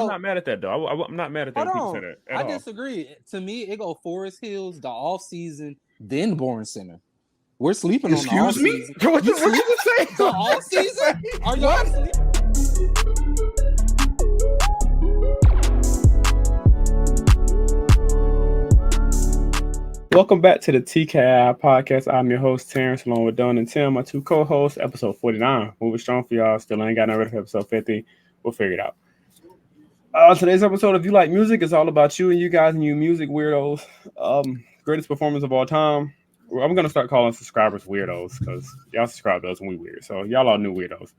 I'm not mad at that though. I'm not mad at that Hold when people say on, that at I all. disagree. To me, it go Forest Hills, the off season, then Bourne Center. We're sleeping on the off Excuse me? season. What You you sleep just say? the off season? Are y'all sleep? Welcome back to the TKI podcast. I'm your host Terrence, along with Don and Tim, my two co-hosts. Episode 49. Moving strong for y'all. Still ain't got no ready for episode 50. We'll figure it out. Today's episode, if you like music, is all about you and you guys and you music weirdos. Greatest performance of all time. Well, I'm gonna start calling subscribers weirdos because y'all subscribe to us and we weird. So y'all are new weirdos.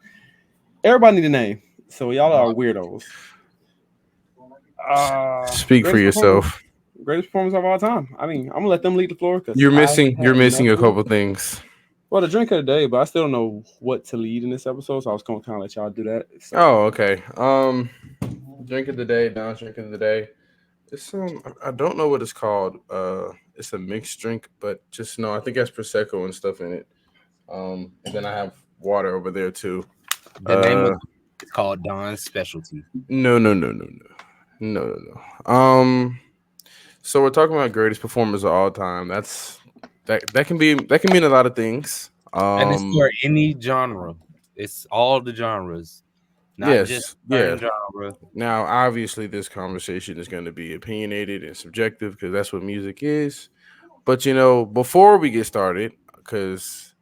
Everybody need a name. So y'all are weirdos. Speak for yourself. Greatest performance of all time. I mean, I'm gonna let them lead the floor because You're missing a couple things. Well, the drink of the day, but I still don't know what to lead in this episode, so I was gonna kind of let y'all do that. So. Oh, okay. Drink of the day, Don's drink of the day. It's I don't know what it's called. It's a mixed drink, but just know I think it has prosecco and stuff in it. And then I have water over there too. The name of it's called Don's Specialty. No. So we're talking about greatest performers of all time. That can mean a lot of things. And it's for any genre. It's all the genres. Not just genre. Now, obviously, this conversation is going to be opinionated and subjective because that's what music is. But before we get started, because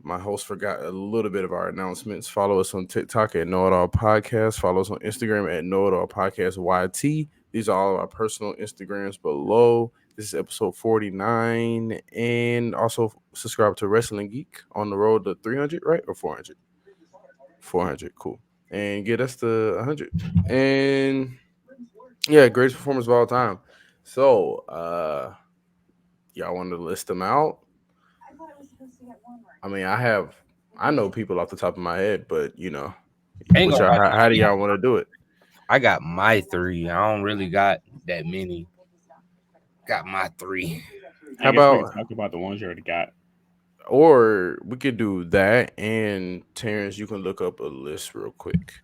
my host forgot a little bit of our announcements. Follow us on TikTok at Know It All Podcast. Follow us on Instagram at Know It All Podcast YT. These are all of our personal Instagrams below. This is episode 49. And also subscribe to Wrestling Geek on the road to 300, right? Or 400? 400, cool. And get us to 100. And yeah, greatest performance of all time. So, y'all want to list them out? I mean, I know people off the top of my head, but how do y'all want to do it? I got my 3. I don't really got that many. Got my 3. How about talk about the ones you already got? Or we could do that, and Terrence, you can look up a list real quick,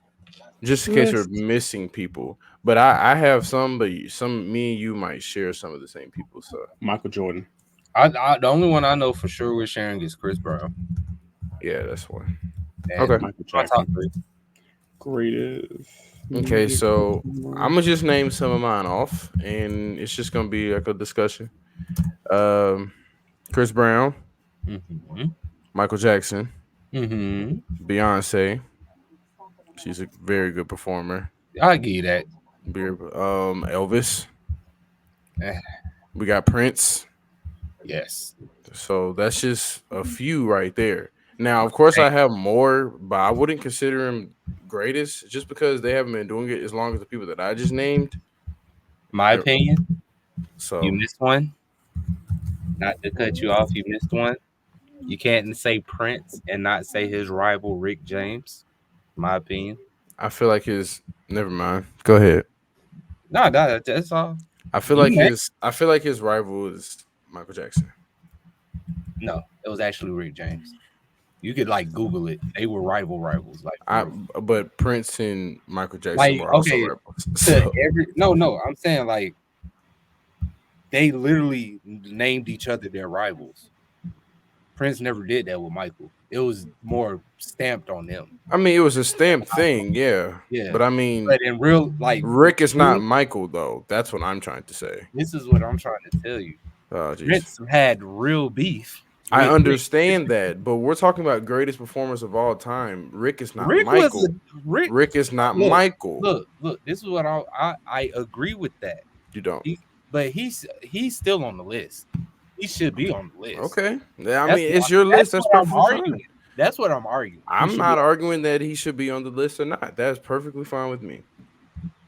just in case you're missing people. But I have some, but me and you might share some of the same people. So Michael Jordan. The only one I know for sure we're sharing is Chris Brown. Yeah, that's one. And okay. Michael Jackson. Greatest. Okay, so I'm gonna just name some of mine off, and it's just gonna be like a discussion. Chris Brown, Michael Jackson, Beyonce. She's a very good performer. I'll give you that. Elvis. We got Prince. Yes. So that's just a few right there. Now, of course, I have more, but I wouldn't consider him greatest just because they haven't been doing it as long as the people that I just named. My opinion. So you missed one. Not to cut you off, you missed one. You can't say Prince and not say his rival Rick James. My opinion. I feel like never mind. Go ahead. No, that's all. I feel like his rival is Michael Jackson. No, it was actually Rick James. You could Google it. They were rivals. But Prince and Michael Jackson were also rivals. So. No. I'm saying they literally named each other their rivals. Prince never did that with Michael. It was more stamped on them. I mean, it was a stamped thing, yeah. But I mean, but in real Rick is not Michael though. That's what I'm trying to say. This is what I'm trying to tell you. Oh, geez. Prince had real beef. I understand that, but we're talking about greatest performers of all time. Rick is not Michael. Rick is not Michael. Look. This is what I agree with that. You don't. But he's still on the list. He should be on the list. Okay. I mean, it's your list. That's perfectly fine. That's what I'm arguing. I'm not arguing that he should be on the list or not. That's perfectly fine with me.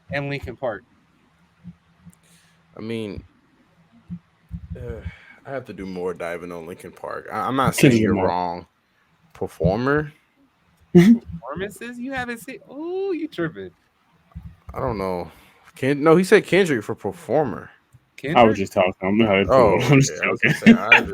And Linkin Park. I mean, I have to do more diving on Linkin Park. I'm not saying you're wrong. Performer? Performances you haven't seen? Oh, you tripping. I don't know. No, he said Kendrick for performer. Kendrick? I was just talking. I'm not. I'm just joking. I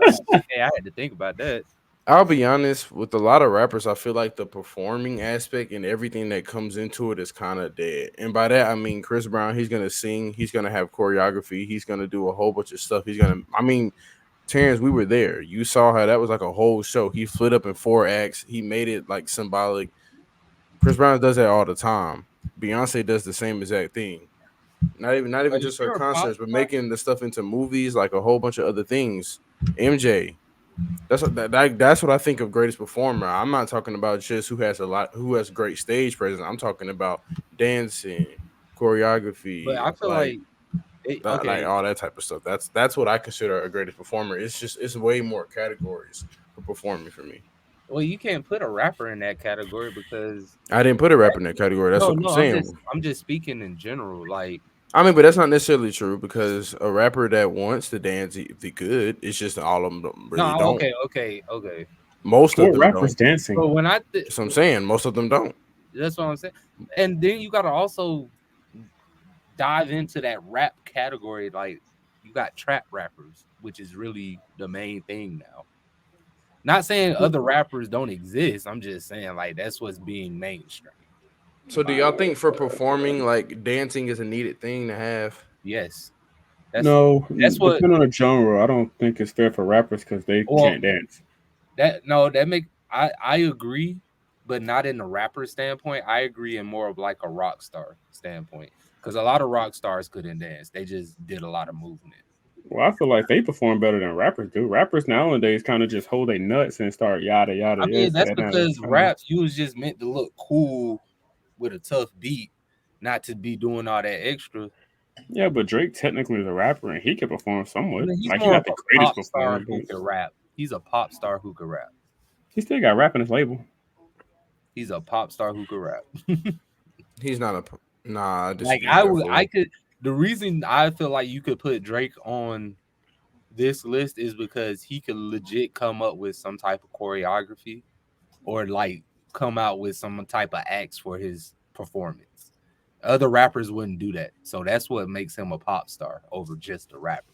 had to think about that. I'll be honest, with a lot of rappers, I feel like the performing aspect and everything that comes into it is kind of dead. And by that, I mean Chris Brown, he's going to sing, he's going to have choreography, he's going to do a whole bunch of stuff. Terrence, we were there. You saw how that was like a whole show. He split up in 4 acts, he made it like symbolic. Chris Brown does that all the time. Beyonce does the same exact thing. Not even But if just her you're a pop concerts, but star, making the stuff into movies, like a whole bunch of other things. MJ, that's what I think of greatest performer. I'm not talking about just who has great stage presence. I'm talking about dancing, but choreography, I feel like like okay. all that type of stuff. That's what I consider a greatest performer. It's way more categories for performing for me. Well, you can't put a rapper in that category because I didn't put a rapper in that category. That's no, what I'm no. saying. I'm just speaking in general. Like, But that's not necessarily true because a rapper that wants to dance, if they could, it's just all of them really no, don't. okay. Most of What them rappers don't. dancing? But when That's what I'm saying. Most of them don't. that's what I'm saying. And then you gotta also dive into that rap category. Like, you got trap rappers, which is really the main thing now. Not saying other rappers don't exist. I'm just saying like that's what's being mainstream. So, do y'all think for performing, like dancing is a needed thing to have? Yes, that's No, that's what. depending on the genre, I don't think it's fair for rappers because they Well, can't dance. that make I agree, but not in the rapper standpoint. I agree in more of like a rock star standpoint because a lot of rock stars couldn't dance. They just did a lot of movement. Well, I feel like they perform better than rappers do. Rappers nowadays kind of just hold their nuts and start yada yada I mean, this, that's that, and because rap you was just meant to look cool with a tough beat, not to be doing all that extra. yeah, but Drake technically is a rapper and he can perform I somewhat. mean, he's Like he's more not of the a greatest pop performer, star but who can rap. He's a pop star who can rap. he still got rap in his label. He's a pop star who can rap. He's not a. Nah, I Like disagree with that I fully. could. The reason I feel like you could put Drake on this list is because he could legit come up with some type of choreography or like come out with some type of acts for his performance. Other rappers wouldn't do that. So that's what makes him a pop star over just a rapper.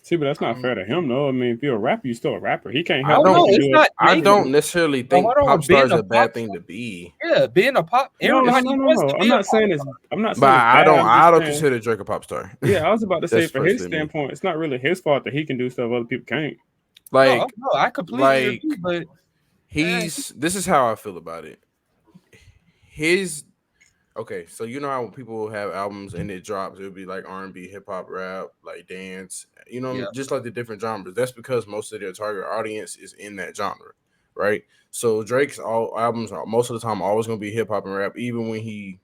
See, but that's not Um, fair to him, though. I mean, if you're a rapper, you're still a rapper. He can't I help it. He No, don't. can it's do it. not I negative. don't necessarily But hold think pop on, star being is a a pop bad thing to be. yeah, being a pop No, no, everybody no, no, wants no. to I'm be a not pop saying it's. star. I'm not But saying it's bad. I'm I just don't saying. consider Drake a pop star. Yeah, I was about to say, That's for his personally me. standpoint, it's not really his fault that he can do stuff other people can't. No, Like, no, I completely like agree, but this is how I feel about it. His Okay, so you know how people will have albums and it drops, it'll be like R&B, hip hop, rap, like dance, yeah, just like the different genres. That's because most of their target audience is in that genre, right? So Drake's all albums are most of the time always gonna be hip hop and rap, even when he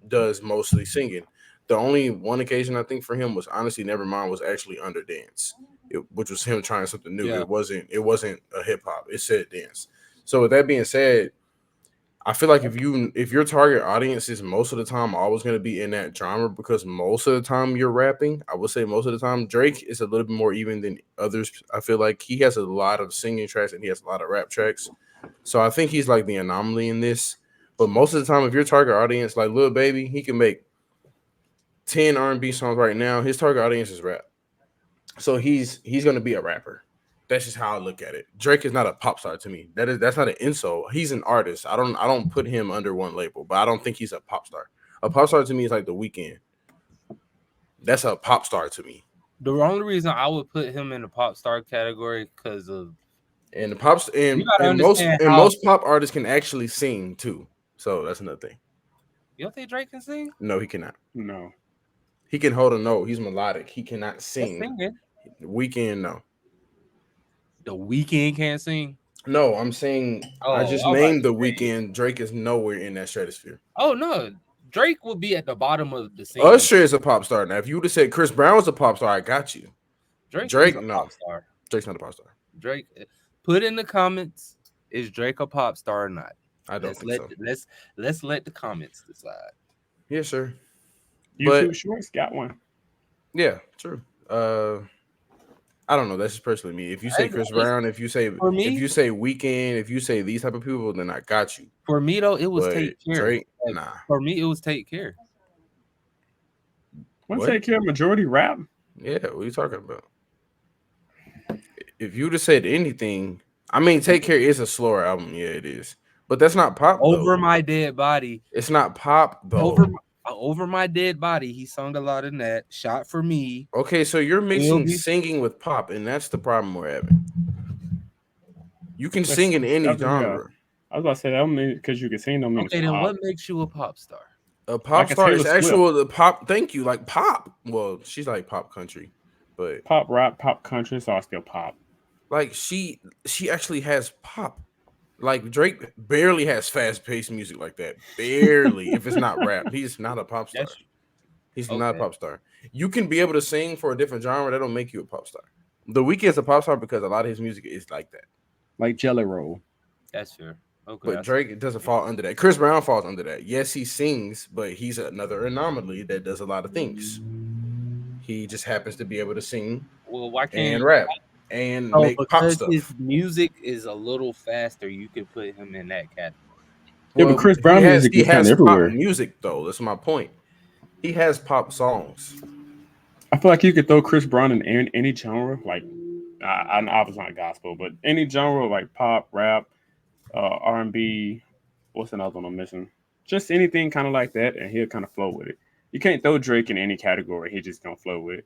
does mostly singing. The only one occasion I think for him was honestly Nevermind was actually under dance, which was him trying something new. yeah. It wasn't a hip hop. It said dance. So with that being said, I feel like if your target audience is most of the time always going to be in that genre because most of the time you're rapping, I would say most of the time Drake is a little bit more even than others. I feel like he has a lot of singing tracks and he has a lot of rap tracks. So I think he's like the anomaly in this. But most of the time, if your target audience like Lil Baby, he can make 10 R&B songs right now. His target audience is rap. So he's going to be a rapper. That's just how I look at it. Drake is not a pop star to me. That's not an insult. He's an artist. I don't put him under one label, but I don't think he's a pop star. A pop star to me is like The Weeknd. That's a pop star to me. The only reason I would put him in the pop star category because of And the pops you gotta and most understand and how most pop artists can actually sing too. So that's another thing. you don't think Drake can sing? No, he cannot. No. He can hold a note. He's melodic. He cannot That's sing. singing. Weeknd, no. The Weeknd can't sing. No, I'm saying I Oh, just I'm about named to The say. Weeknd. Drake is nowhere in that stratosphere. Oh no, Drake will be at the bottom of the singing. Usher is a pop star. Now, if you would have said Chris Brown was a pop star, I got you. Drake Drake, is a no. pop star. Drake's not a pop star. Drake, put in the comments: is Drake a pop star or not? I don't think so. Let's let the comments decide. Yeah, sure. YouTube But Shorts got one. yeah, true. I don't know. That's just personally me. If you say Chris Brown, if you say For me? Weeknd, if you say these type of people, then I got you. For me though, it was But Take Care. Drake, Like, nah. For me, it was Take Care. Once What? they care majority rap, Yeah, what are you talking about? If you'd have said anything, I mean, Take Care is a slower album. Yeah, it is. But that's not pop though. Over My Dead Body. It's not pop though. Over My Dead Body. He sung a lot in that. Shot for Me. Okay, so you're mixing Be- singing with pop, and that's the problem we're having. You can That's- sing in any that's- yeah. genre. I was about to say that don't mean because you can sing don't mean Okay, it's then pop. what makes you a pop star? A pop Like a star is Taylor Swift. actual the pop. Thank you, like pop. Well, she's like pop country, but Pop rap, pop country, it's all still pop. like she actually has pop. Like Drake barely has fast paced music like that. Barely, if it's not rap, he's not a pop star. That's He's not a okay. pop star. You can be able to sing for a different genre. That don't make you a pop star. The Weeknd's a pop star because a lot of his music is like that. Like Jelly Roll. That's fair. Okay. But Drake doesn't fall under that. Chris Brown falls under that. Yes, he sings, but he's another anomaly that does a lot of things. He just happens to be able to sing well, why can't and rap and Oh, make pop because stuff. his music is a little faster, you could put him in that category. Yeah, but Chris Brown music he is kinda has everywhere. pop music though. That's my point. He has pop songs. I feel like you could throw Chris Brown in any genre. Like, I was not gospel, but any genre like pop, rap, R&B. What's another one I'm missing? Just anything kind of like that, and he'll kind of flow with it. You can't throw Drake in any category. He just gonna flow with it.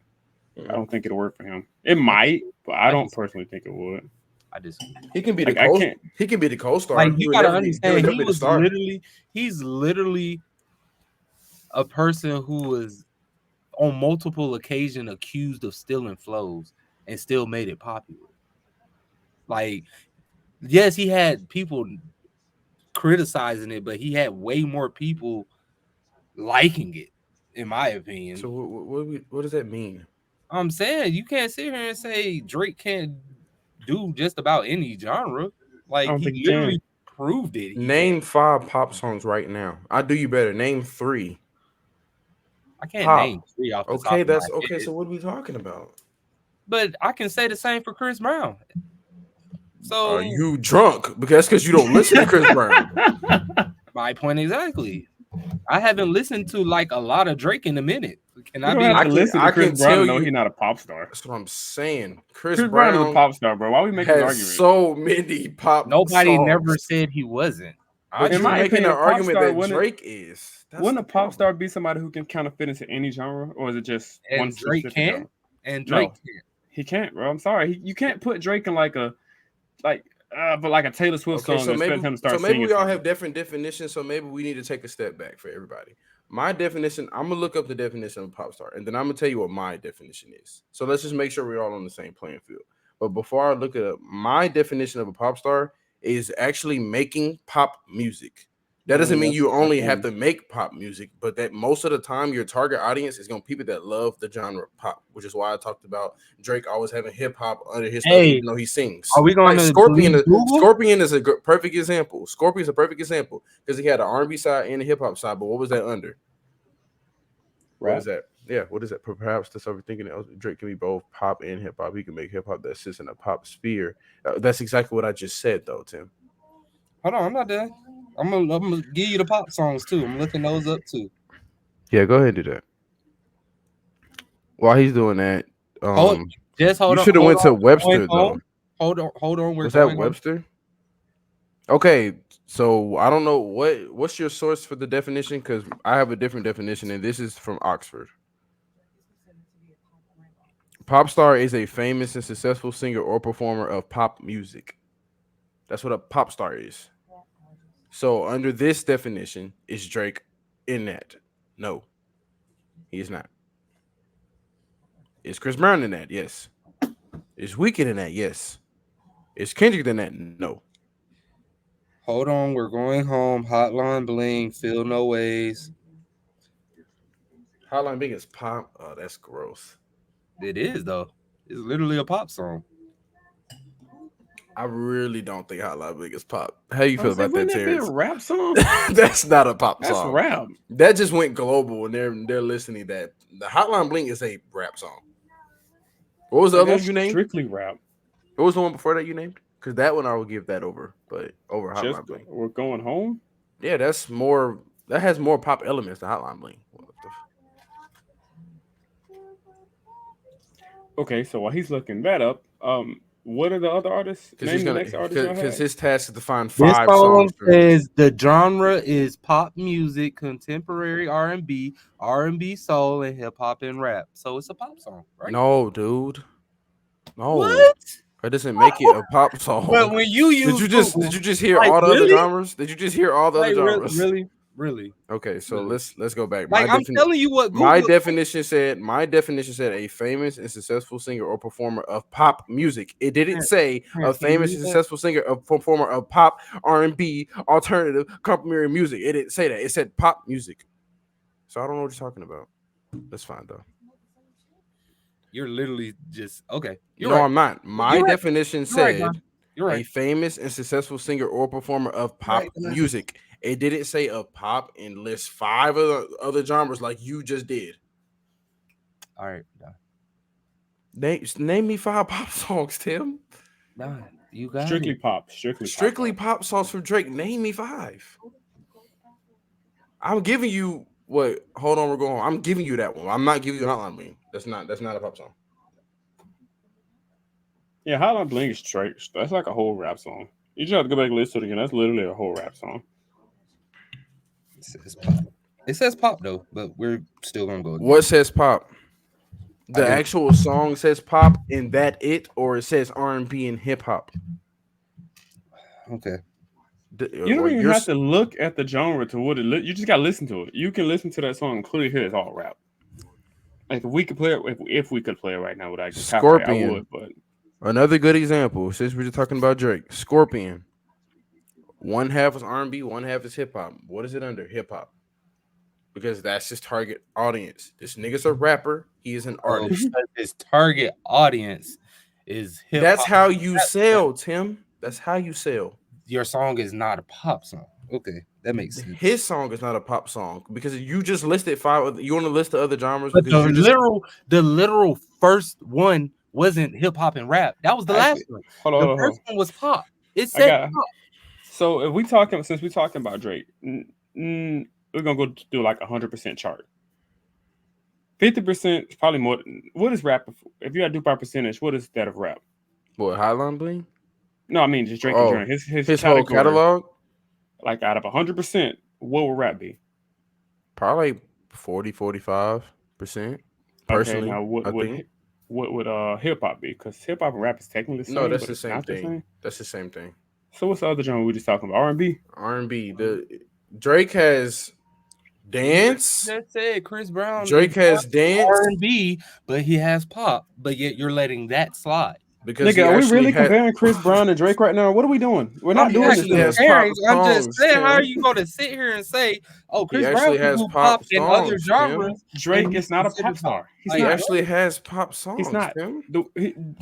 I don't think it'll work for him. It might, but I don't personally think it would. I just He can be the Like, I co- can't. he can be the co-star. like He you would gotta never be- he would understand never he be the was star. he's literally a person who was on multiple occasions accused of stealing flows and still made it popular. Like, yes, he had people criticizing it, but he had way more people liking it, in my opinion. So what does that mean? I'm saying you can't sit here and say Drake can't do just about any genre. Like, I don't he think he literally proved it. Name 5 pop songs right now. I do you better. Name 3. I can't pop. name 3 off the top Okay, of that's my okay. head. So what are we talking about? But I can say the same for Chris Brown. So Are you drunk? Because you don't listen to Chris Brown. my point exactly. I haven't listened to like a lot of Drake in a minute. Can You I don't be? have I to can- listen I to Chris can Brown tell to know you- he's not a pop star. That's what I'm saying. Chris Chris Brown is a Brown pop star, bro. Why we make this has argument? so many pop. Nobody songs. never said he wasn't. But In you're my making opinion, an a pop argument star that wouldn't- Drake is. That's Wouldn't a the pop problem. star be somebody who can kind of fit into any genre, or is it just And one Drake specific can? genre? And No. Drake can't. He can't, bro. I'm sorry. You can't put Drake in like a Taylor Swift Okay, song so and maybe, expect him to start so maybe singing. we all something. have different definitions. So maybe we need to take a step back for everybody. My definition, I'm gonna look up the definition of a pop star, and then I'm gonna tell you what my definition is. So let's just make sure we're all on the same playing field. But before I look it up, my definition of a pop star is actually making pop music. That doesn't mean you only have to make pop music, but that most of the time your target audience is gonna be people that love the genre of pop, which is why I talked about Drake always having hip hop under his stuff, Hey, even though he sings. Are we going to Scorpion? Google? Scorpion is a perfect example. Scorpion's a perfect example because he had an R&B side and a hip hop side. But what was that under? What Rap? is that? Yeah, what is that? Perhaps that's overthinking it. Drake can be both pop and hip hop. He can make hip hop that sits in a pop sphere. That's exactly what I just said, though, Tim. Hold on, I'm not done. I'm gonna give you the pop songs too. I'm looking those up too. Yeah, go ahead and do that. While he's doing that, Just hold you on. should have hold went to on, Webster hold though. Hold on. We're Was that going on. Webster? Okay, so I don't know what's your source for the definition because I have a different definition, and this is from Oxford. Pop star is a famous and successful singer or performer of pop music. That's what a pop star is. So under this definition, is Drake in that? No, he is not. Is Chris Brown in that? Yes. Is Weeknd in that? Yes. Is Kendrick in that? No. Hold on, we're going home. Hotline Bling, Feel No Ways. Hotline Bling is pop. Oh, that's gross. It is though. It's literally a pop song. I really don't think Hotline Bling is pop. How you feel about that, Wouldn't that be a Terrence? rap song? That's not a pop That's song. rap. That just went global, and they're listening. That the Hotline Bling is a rap song. What was the other one That's you named? strictly rap. What was the one before that you named? Because that one I would give that over, but over Hotline Just Bling. we're going home. Yeah, that's more. That has more pop elements than Hotline Bling. What the Okay, so while he's looking that up, What are the other artists? Because Name the next artist y'all because had. his task is to find This 5 song songs. For says the genre is pop music, contemporary R&B, soul, and hip hop and rap. So it's a pop song, right? No, dude. No. What? That doesn't make it a pop song. But when you use Google, did you just hear like, all the other really? genres? Did you just hear all the other like, genres? really. Okay, so Really? let's go back. Like, I'm telling you what Google. my definition said a famous and successful singer or performer of pop music. It didn't say a famous and successful singer or performer of pop, R&B, alternative, contemporary music. It didn't say that. It said pop music. So I don't know what you're talking about. That's fine though. You're literally just okay. No, You're right. I'm not. My You're right. definition You're right, said Don. You're a right. famous and successful singer or performer of pop Right, Don. music. It didn't say of pop and list 5 of the other genres like you just did. All right, Don. Name me 5 pop songs, Tim. Don, you got Strictly it. pop. Strictly pop songs from Drake. Name me 5. I'm giving you what? Hold on, we're going. I'm giving you that one. I'm not giving you an outline Bling. That's not a pop song. Yeah, Hotline Bling is straight. That's like a whole rap song. You just have to go back and listen to it again. That's literally a whole rap song. It says pop though, but we're still gonna go. What says pop? The I do. actual song says pop, and that it, or it says R&B and hip hop. Okay. You don't even have to look at the genre to what you just gotta listen to it. You can listen to that song and clearly hear it's all rap. Like if we could play it, if we could play it right now, would I Scorpion? I would, but Another good example, since we're just talking about Drake, Scorpion. One half is R&B, one half is hip hop. What is it under? Hip hop. Because that's his target audience. This nigga's a rapper. He is an artist. His target audience is hip hop. That's how you sell, Tim. That's how you sell. Your song is not a pop song. Okay, that makes sense. His song is not a pop song because you just listed 5. You want to list the other genres? But the literal first one wasn't hip hop and rap. That was the last one. The first one was pop. It said pop. So since we're talking about Drake, we're gonna go do like 100% chart. 50% is probably more. What is rap? If you had to do by percentage, what is that of rap? What, Hotline Bling? No, I mean just Drake and Drake. His whole catalog. Like out of 100%, what would rap be? Probably 40-45%. Personally, now what would hip hop be? Because hip hop and rap is technically the same. No, that's the same thing. That's the same thing. So what's the other genre we just talking about? R&B. R&B. The Drake has dance. That's it. Chris Brown. Drake has dance. R&B, but he has pop. But yet you're letting that slide. Because nigga, are we really comparing Chris Brown and Drake right now? What are we doing? We're not doing this. I'm just saying, how are you going to sit here and say, "Oh, Chris Brown has pop in other genres"? Drake is not a pop star. He actually has pop songs. He's not.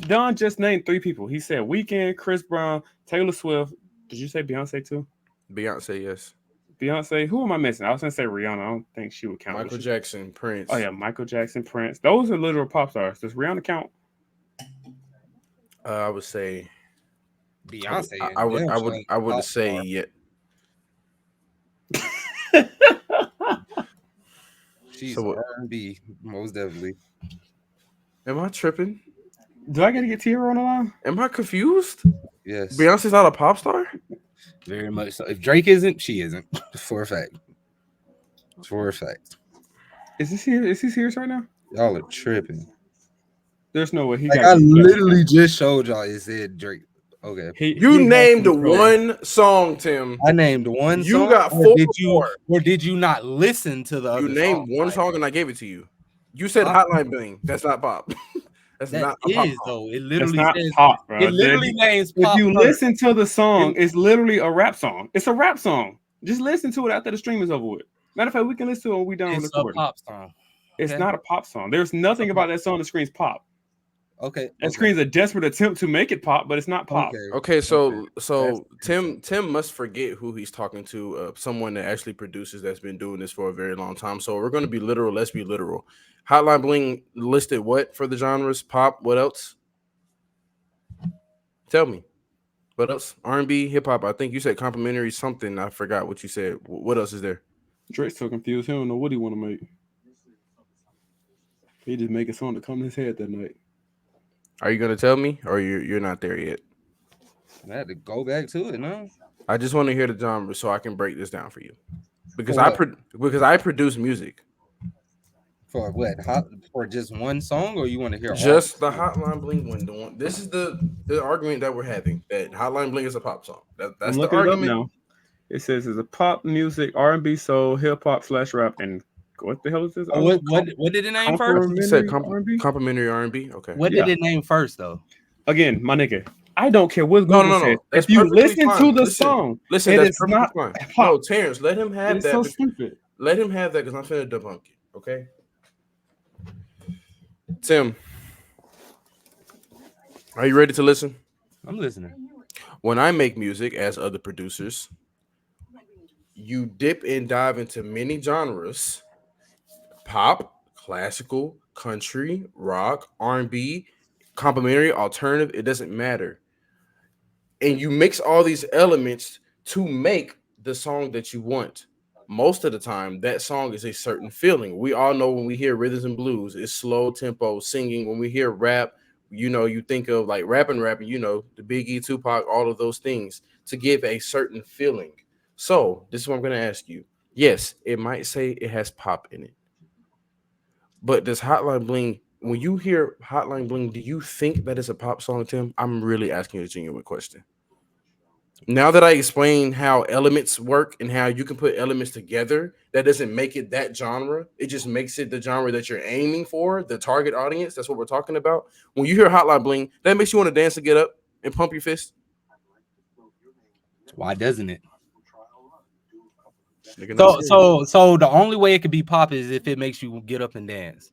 Don just named 3 people. He said Weeknd, Chris Brown, Taylor Swift. Did you say Beyonce too? Beyonce, yes. Beyonce. Who am I missing? I was gonna say Rihanna. I don't think she would count. Michael Jackson, Prince. Oh yeah, Michael Jackson, Prince. Those are literal pop stars. Does Rihanna count? I would say Beyonce. I would say yeah. She's R&B, most definitely. Am I tripping? Do I gotta get Tierra on the line? Am I confused? Yes. Beyonce's not a pop star? Very much so. If Drake isn't, she isn't. For a fact. For a fact. Is this here? Is he serious right now? Y'all are tripping. There's no way he got. I literally just showed y'all. It said Drake. Okay. You named one song, Tim. I named one song. You got 4. Or did you not listen to the other You named one song and I gave it to you. You said Hotline Bling. That's not pop. That's not a pop. Though. It literally says pop, bro. It literally names pop. If you listen to the song, it's literally a rap song. It's a rap song. Just listen to it after the stream is over with. Matter of fact, we can listen to it when we done recording. It's a pop song. It's not a pop song. There's nothing about that song that screams pop. Okay. It screams a desperate attempt to make it pop, but it's not pop. Okay, so Tim must forget who he's talking to. Someone that actually produces that's been doing this for a very long time. So we're going to be literal. Let's be literal. Hotline Bling listed what for the genres? Pop. What else? Tell me. What else? R&B, hip hop. I think you said complimentary something. I forgot what you said. What else is there? Drake's so confused. He don't know what he want to make. He just make a song to come to his head that night. Are you gonna tell me, or you're not there yet? I had to go back to it, no. I just want to hear the genre so I can break this down for you, because For what? because I produce music. For what? For just one song, or you want to hear Just all? the Hotline Bling one. This is the argument that we're having, that Hotline Bling is a pop song. That's I'm the looking it up argument. now. It says it's a pop music, R&B, soul, hip hop / rap, and what the hell is this? What did it name first? You said R&B. complimentary R&B. Okay. What did it name first though? Again, my nigga, I don't care what No, Google no, no. says. That's If you perfectly listen fine. to the Listen, song, Listen, it that's is perfectly not fine. pop. No, Terrence, let him have It's that. so stupid. Let him have that, because I'm finna debunk it. Okay. Tim, are you ready to listen? I'm listening. When I make music, as other producers, you dip and dive into many genres: pop, classical, country, rock, R&B, complimentary, alternative. It doesn't matter. And you mix all these elements to make the song that you want. Most of the time, that song is a certain feeling. We all know when we hear rhythms and blues, it's slow tempo singing. When we hear rap, you think of like rapping, the Biggie, Tupac, all of those things to give a certain feeling. So this is what I'm going to ask you. Yes, it might say it has pop in it, but does Hotline Bling, when you hear Hotline Bling, do you think that is a pop song, Tim? I'm really asking you a genuine question. Now that I explain how elements work and how you can put elements together, that doesn't make it that genre. It just makes it the genre that you're aiming for, the target audience. That's what we're talking about. When you hear Hotline Bling, that makes you want to dance and get up and pump your fist. Why doesn't it? Nigga, not serious. So the only way it could be pop is if it makes you get up and dance.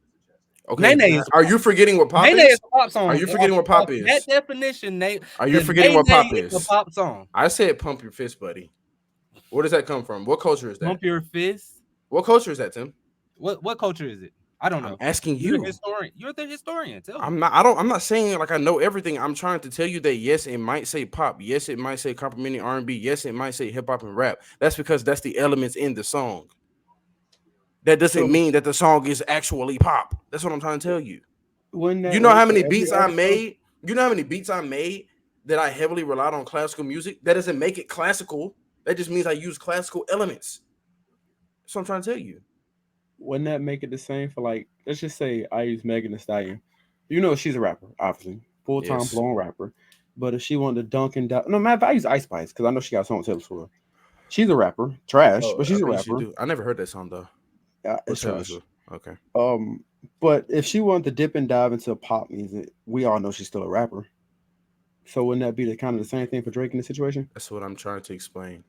Okay, Nene is are you forgetting what pop Nene is? is a pop song. Are you forgetting what pop is? That definition, Are you forgetting what pop is is? a pop song. I said pump your fist, buddy. Where does that come from? What culture is that? Pump your fist. What culture is that, Tim? What culture is it? I don't know. I'm asking You're you. the historian. You're the historian. Tell me. I'm not saying like I know everything. I'm trying to tell you that yes, it might say pop. Yes, it might say complimentary R&B. Yes, it might say hip hop and rap. That's because that's the elements in the song. That doesn't mean that the song is actually pop. That's what I'm trying to tell you. You know how many beats I made? You know how many beats I made that I heavily relied on classical music? That doesn't make it classical. That just means I use classical elements. That's what I'm trying to tell you. Wouldn't that make it the same for, like, let's just say I use Megan Thee Stallion. You know she's a rapper, obviously, full-time Yes. blown rapper. But if she wanted to dunk and down, no matter, I use Ice Spice because I know she got a song with Taylor Swift. She's a rapper, trash, but she's a rapper. I never heard that song though. Yeah, it's What's Taylor trash. Swift? Okay. But if she wanted to dip and dive into pop music, we all know she's still a rapper. So wouldn't that be the kind of the same thing for Drake in this situation? That's what I'm trying to explain.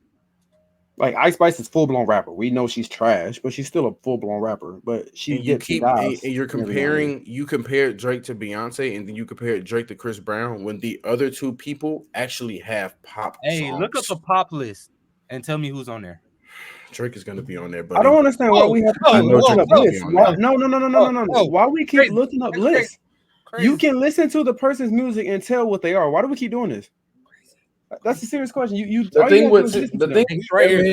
Like Ice Spice is full blown rapper. We know she's trash, but she's still a full blown rapper. But she And you dips keep and and, dives and you're every now and then. comparing. You compare Drake to Beyonce, and then you compare Drake to Chris Brown when the other two people actually have pop. Hey, songs. look up a pop list and tell me who's on there. Drake is going to be on there, but I don't understand why we have to keep looking up lists. No. Why we keep looking up lists? You can listen to the person's music and tell what they are. Why do we keep doing this? That's a serious question. The thing with He's right here.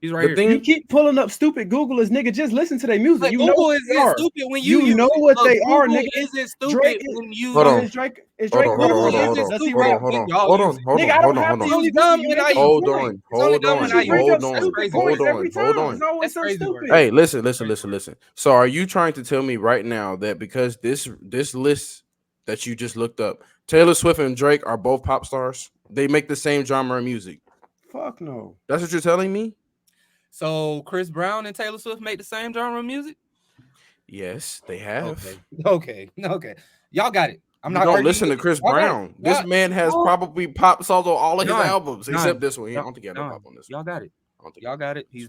He's right here. You keep pulling up stupid Google as nigga. Just listen to their music. But You Google know isn't stupid when you know what they are, nigga. Isn't stupid Drake when you Hold on. Is Drake Hold on. Does he rap? Nigga, I don't have to use Google. Hold on. It's always so stupid. Hey, listen. So are you trying to tell me right now that because this list that you just looked up, Taylor Swift and Drake are both pop stars? They make the same genre of music. Fuck no. That's what you're telling me? So Chris Brown and Taylor Swift make the same genre of music? Yes, they have. Okay. Y'all got it. I'm not don't listen to Chris Brown. This man has probably pop songs on all of his albums, except this one. I don't think he had no pop on this. Y'all got it. Y'all got it. He's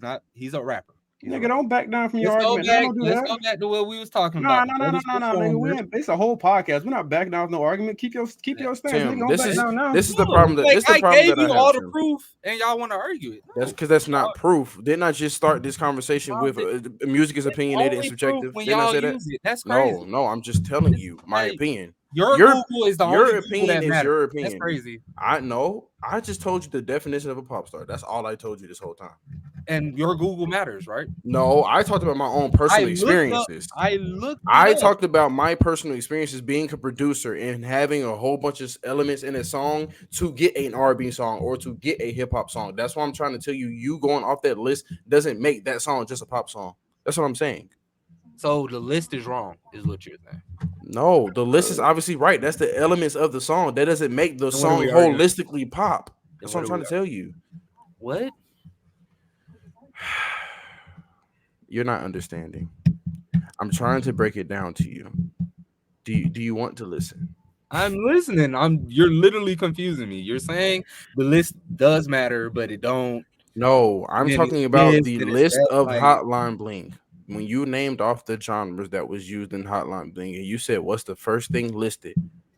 a rapper. Nigga, don't back down from your argument. Let's go back to what we was talking about. No, nigga. It's a whole podcast. We're not backing down no argument. Keep your stance. Tim, Nigga, don't back down now. This is the problem. I gave you all the proof, and y'all want to argue it. That's because that's not proof. Didn't I just start this conversation with music is opinionated and subjective? When Didn't I y'all say that? use it. That's crazy. No, I'm just telling you my opinion. Your Google is the only opinion is your opinion. That's crazy. I know. I just told you the definition of a pop star. That's all I told you this whole time. and your Google matters, right? No, I talked about my own personal experiences. I looked. I talked about my personal experiences being a producer and having a whole bunch of elements in a song to get an R&B song or to get a hip hop song. That's what I'm trying to tell you. You going off that list doesn't make that song just a pop song. That's what I'm saying. So the list is wrong, is what you're saying. No, the list is obviously right. That's the elements of the song. That doesn't make the song we arguing? holistically pop. That's what I'm what trying are to we tell you. What? You're not understanding. I'm trying to break it down to you. Do you want to listen? I'm listening. You're literally confusing me. You're saying the list does matter, but it don't. No, I'm Then talking it about is, the then it's list that, of like- Hotline Bling. When you named off the genres that was used in Hotline Bling, and you said, what's the first thing listed?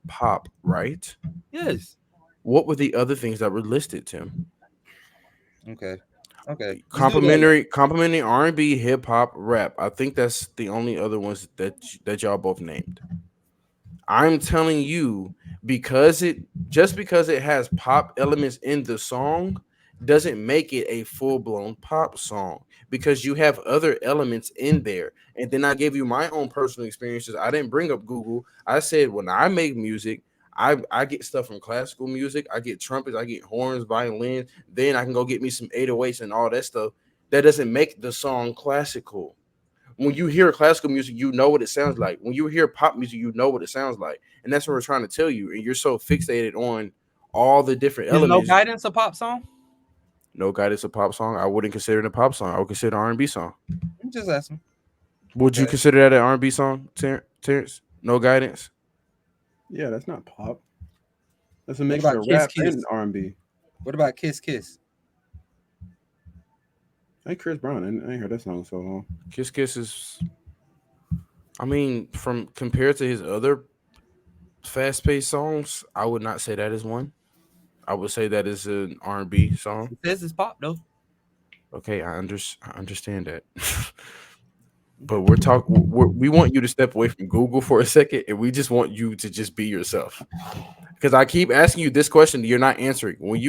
Pop, right? Yes. What were the other things that were listed, Tim? Okay. Okay. Complimentary R&B, hip hop, rap. I think that's the only other ones that y'all both named. I'm telling you, because it has pop elements in the song doesn't make it a full-blown pop song, because you have other elements in there. And then I gave you my own personal experiences. I didn't bring up Google. I said when I make music, I get stuff from classical music. I get trumpets, I get horns, violins. Then I can go get me some 808s and all that stuff. That doesn't make the song classical. When you hear classical music, you know what it sounds like. When you hear pop music, you know what it sounds like. And that's what we're trying to tell you. And you're so fixated on all the different elements. No Guidance a pop song? No Guidance a pop song. I wouldn't consider it a pop song. I would consider it an R&B song. I'm just asking. Would you consider that an R&B song, Terrence? No Guidance? Yeah, that's not pop. That's a mixture of rap and R&B. What about Kiss Kiss? Hey, Chris Brown. I ain't heard that song in so long. Kiss Kiss is, I mean, from compared to his other fast-paced songs, I would not say that is one. I would say that is an R&B song. It says it's pop though. Okay, I understand that. But we want you to step away from Google for a second, and we just want you to just be yourself. Because I keep asking you this question, you're not answering. When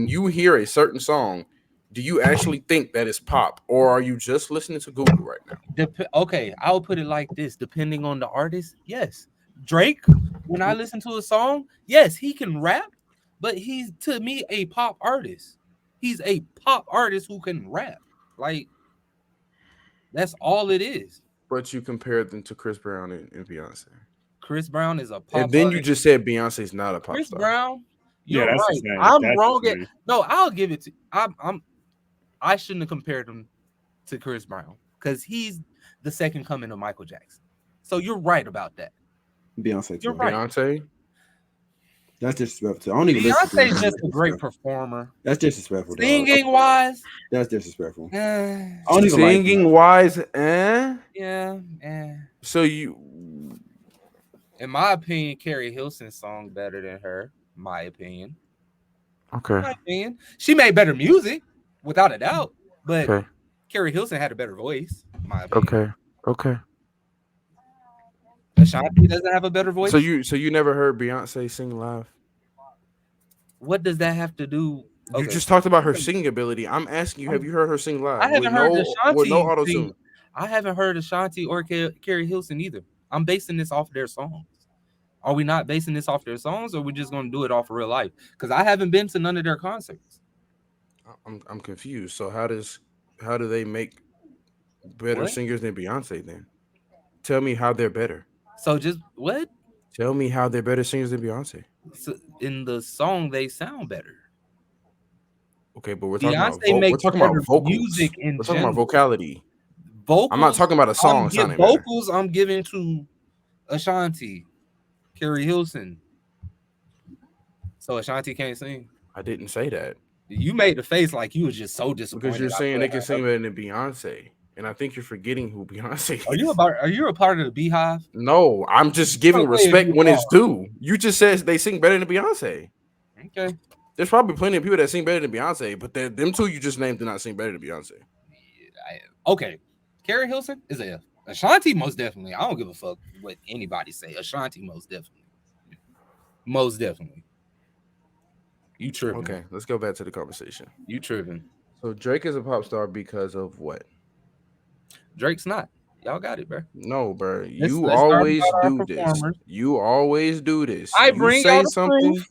you hear a certain song, do you actually think that it's pop, or are you just listening to Google right now? Okay, I'll put it like this: depending on the artist, yes. Drake, when I listen to a song, yes, he can rap, but he's to me a pop artist. He's a pop artist who can rap. Like, that's all it is. But you compared them to Chris Brown and Beyonce. Chris Brown is a pop And then artist. you just said Beyonce's not a pop Chris star. Brown, you're that's right. the same. I'm That's wrong. the same. No, I'll give it to I shouldn't have compared him to Chris Brown because he's the second coming of Michael Jackson. So you're right about that. Beyonce. You're too. right. Beyonce? That's disrespectful. I don't even listen to Beyonce's him. just a great performer. That's disrespectful. dog. Singing wise, That's disrespectful. I eh, don't even like Singing him. wise, yeah. So you, In my opinion, Carrie Hilson's song better than her. My opinion. okay. My opinion. She made better music, without a doubt. But Okay. Carrie Hilson had a better voice. My opinion. Okay. Ashanti doesn't have a better voice. So you never heard Beyonce sing live? What does that have to do? You just talked about her singing ability. I'm asking you, have you heard her sing live? I haven't heard Ashanti with no auto sing. tune. I haven't heard Ashanti or Carrie Hilson either. I'm basing this off their songs. Are we not basing this off their songs, or are we just going to do it off of real life? Because I haven't been to none of their concerts. I'm confused. So how do they make better What? singers than Beyonce then? Tell me how they're better. So just what? Tell me how they're better singers than Beyonce. So in the song, they sound better. Okay, but we're talking Beyonce about makes vocals. music in We're talking general. about vocality. Vocals, I'm not talking about a song sounding better. vocals I'm giving to Ashanti, Carrie Hilson. So Ashanti can't sing. I didn't say that. You made the face like you was just so disappointed. Because you're saying they can sing better than Beyonce. And I think you're forgetting who Beyonce is. Are you a part of the Beehive? No, I'm just giving Okay, respect you when it's are. due. You just said they sing better than Beyonce. Okay. There's probably plenty of people that sing better than Beyonce, but them two you just named do not sing better than Beyonce. Okay. Carrie Hilson is a Ashanti, most definitely. I don't give a fuck what anybody say. Ashanti, most definitely. Most definitely. You tripping. Okay, let's go back to the conversation. You tripping. So Drake is a pop star because of what? Drake's not. Y'all got it, bro. No, bro. Let's You start always about our do this. performers. You always do this. I You bring say y'all the something proof,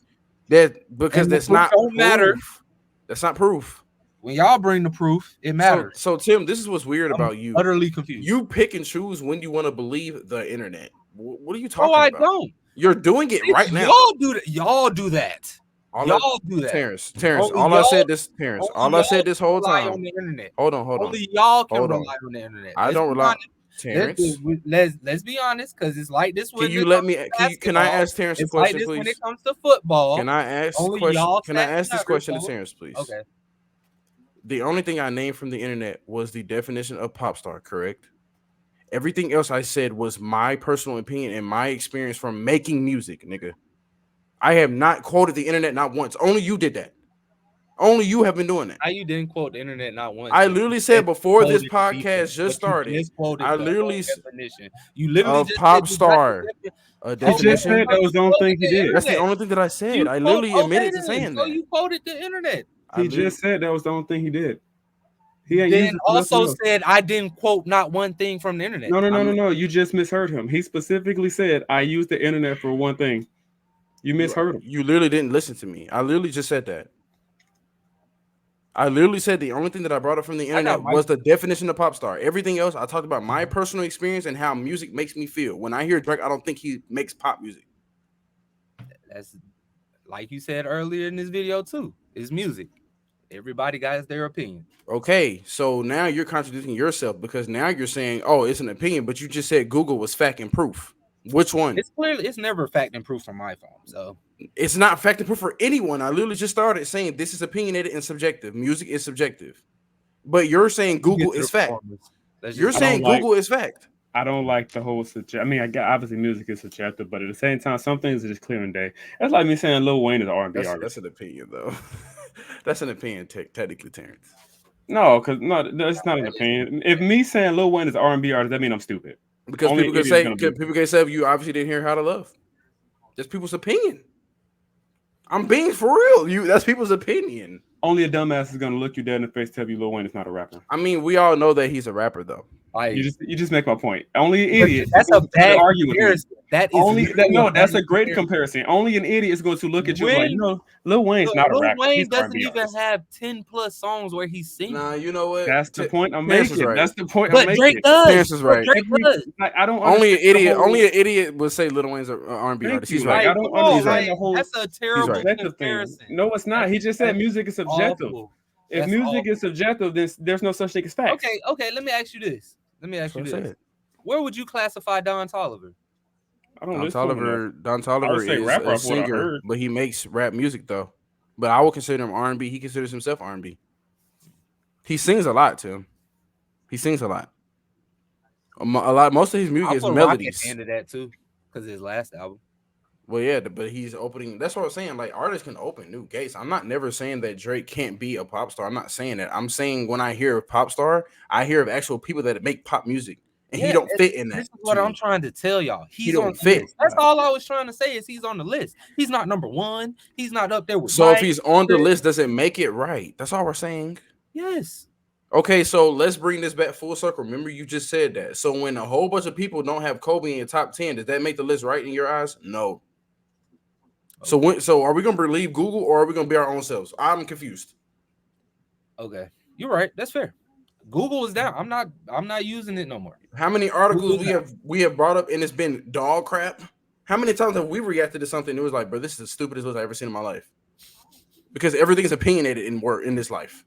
that because and the that's proof not don't matter. proof. That's not proof. When y'all bring the proof, it matters. So Tim, this is what's weird I'm about you. utterly confused. You pick and choose when you want to believe the internet. What are you No, talking I about? don't. You're doing it right now. Y'all do that. Y'all do that. All Y'all do that. Terrence. Only All I y'all- said this, Terrence. Only All I said y'all this can whole rely time. on the internet. Hold on. Only y'all can Hold on. rely on the internet. I Let's don't be rely. honest. Terrence, Let's be honest, because it's like this. can you let me? Can I ask Terrence a It's like question, this when please? it comes to football. Can I ask Only question? y'all Can I stand ask this together, question to so- Terrence, please? Okay. The only thing I named from the internet was the definition of pop star, correct? Everything else I said was my personal opinion and my experience from making music, nigga. I have not quoted the internet not once. Only you did that. Only you have been doing that. How you didn't quote the internet not once? I literally said before this podcast just started, I literally definition. You literally of just pop said star. A He just definition. said that was the only thing he did. That's the only thing that I said. I literally admitted to saying So that. you quoted the internet. He just said that was the only thing he did. He ain't used Then it for nothing also else. said I didn't quote not one thing from the internet. No. You just misheard him. He specifically said, I used the internet for one thing. You misheard him. You literally didn't listen to me. I literally just said that. I literally said the only thing that I brought up from the internet was the definition of pop star. Everything else, I talked about my personal experience and how music makes me feel. When I hear Drake, I don't think he makes pop music. That's like you said earlier in this video too. It's music. Everybody got their opinion. Okay, so now you're contradicting yourself because now you're saying, oh, it's an opinion, but you just said Google was fact and proof. Which one? It's never fact and proof from my phone. So it's not fact and proof for anyone. I literally just started saying this is opinionated and subjective. Music is subjective. But you're saying Google is fact. You're saying Google is fact. I don't like the whole I mean, I got obviously music is subjective, but at the same time, some things are just clear and day. That's like me saying Lil Wayne is an R&B artist. That's an opinion, though. That's an opinion, technically, Terrence. No, because that's not an opinion. If me saying Lil Wayne is an R&B artist, that means I'm stupid. Because people can say you obviously didn't hear How to Love. That's people's opinion. I'm being for real. That's people's opinion. Only a dumbass is gonna look you dead in the face and tell you Lil Wayne is not a rapper. I mean, we all know that he's a rapper, though. You just make my point. Only an idiot. That's a bad comparison. That's a great comparison. comparison. Only an idiot is going to look at you like, no, Lil Wayne's not a rapper. Lil Wayne He's doesn't R&B even artist. have 10 plus songs where he's singing. Nah, you know what? That's the point I'm Terrence making. right. That's the point But I'm making. Drake does. Terrence is right. Drake does. I don't. Only an idiot would say Lil Wayne's an R&B artist. He's right. I don't understand the whole That's a terrible subjective comparison. thing. No, it's not. He just said music is subjective. Awful. If That's music awful. is subjective, then there's no such thing as facts. Okay. Let me ask you this. Where would you classify Don Toliver? I don't Don Toliver is a singer, but he makes rap music though. But I would consider him R&B. He considers himself R&B. He sings a lot, Tim. He sings a lot. Most of his music is melodies. Into that too, because his last album. Well, yeah, but he's opening. That's what I'm saying. Like artists can open new gates. I'm not never saying that Drake can't be a pop star. I'm not saying that. I'm saying when I hear of pop star, I hear of actual people that make pop music. And he don't fit in that. This is what I'm trying to tell y'all. He don't fit. That's all I was trying to say is he's on the list. He's not number one. He's not up there with. So if he's on the list, does it make it right? That's all we're saying. Yes. Okay, so let's bring this back full circle. Remember, you just said that. So when a whole bunch of people don't have Kobe in your top 10, does that make the list right in your eyes? No. Okay. So are we gonna believe Google or are we gonna be our own selves? I'm confused. Okay, you're right. That's fair. Google is down. I'm not using it no more. How many articles we have brought up and it's been dog crap? How many times have we reacted to something that was like, bro, this is the stupidest list I've ever seen in my life? Because everything is opinionated in this life.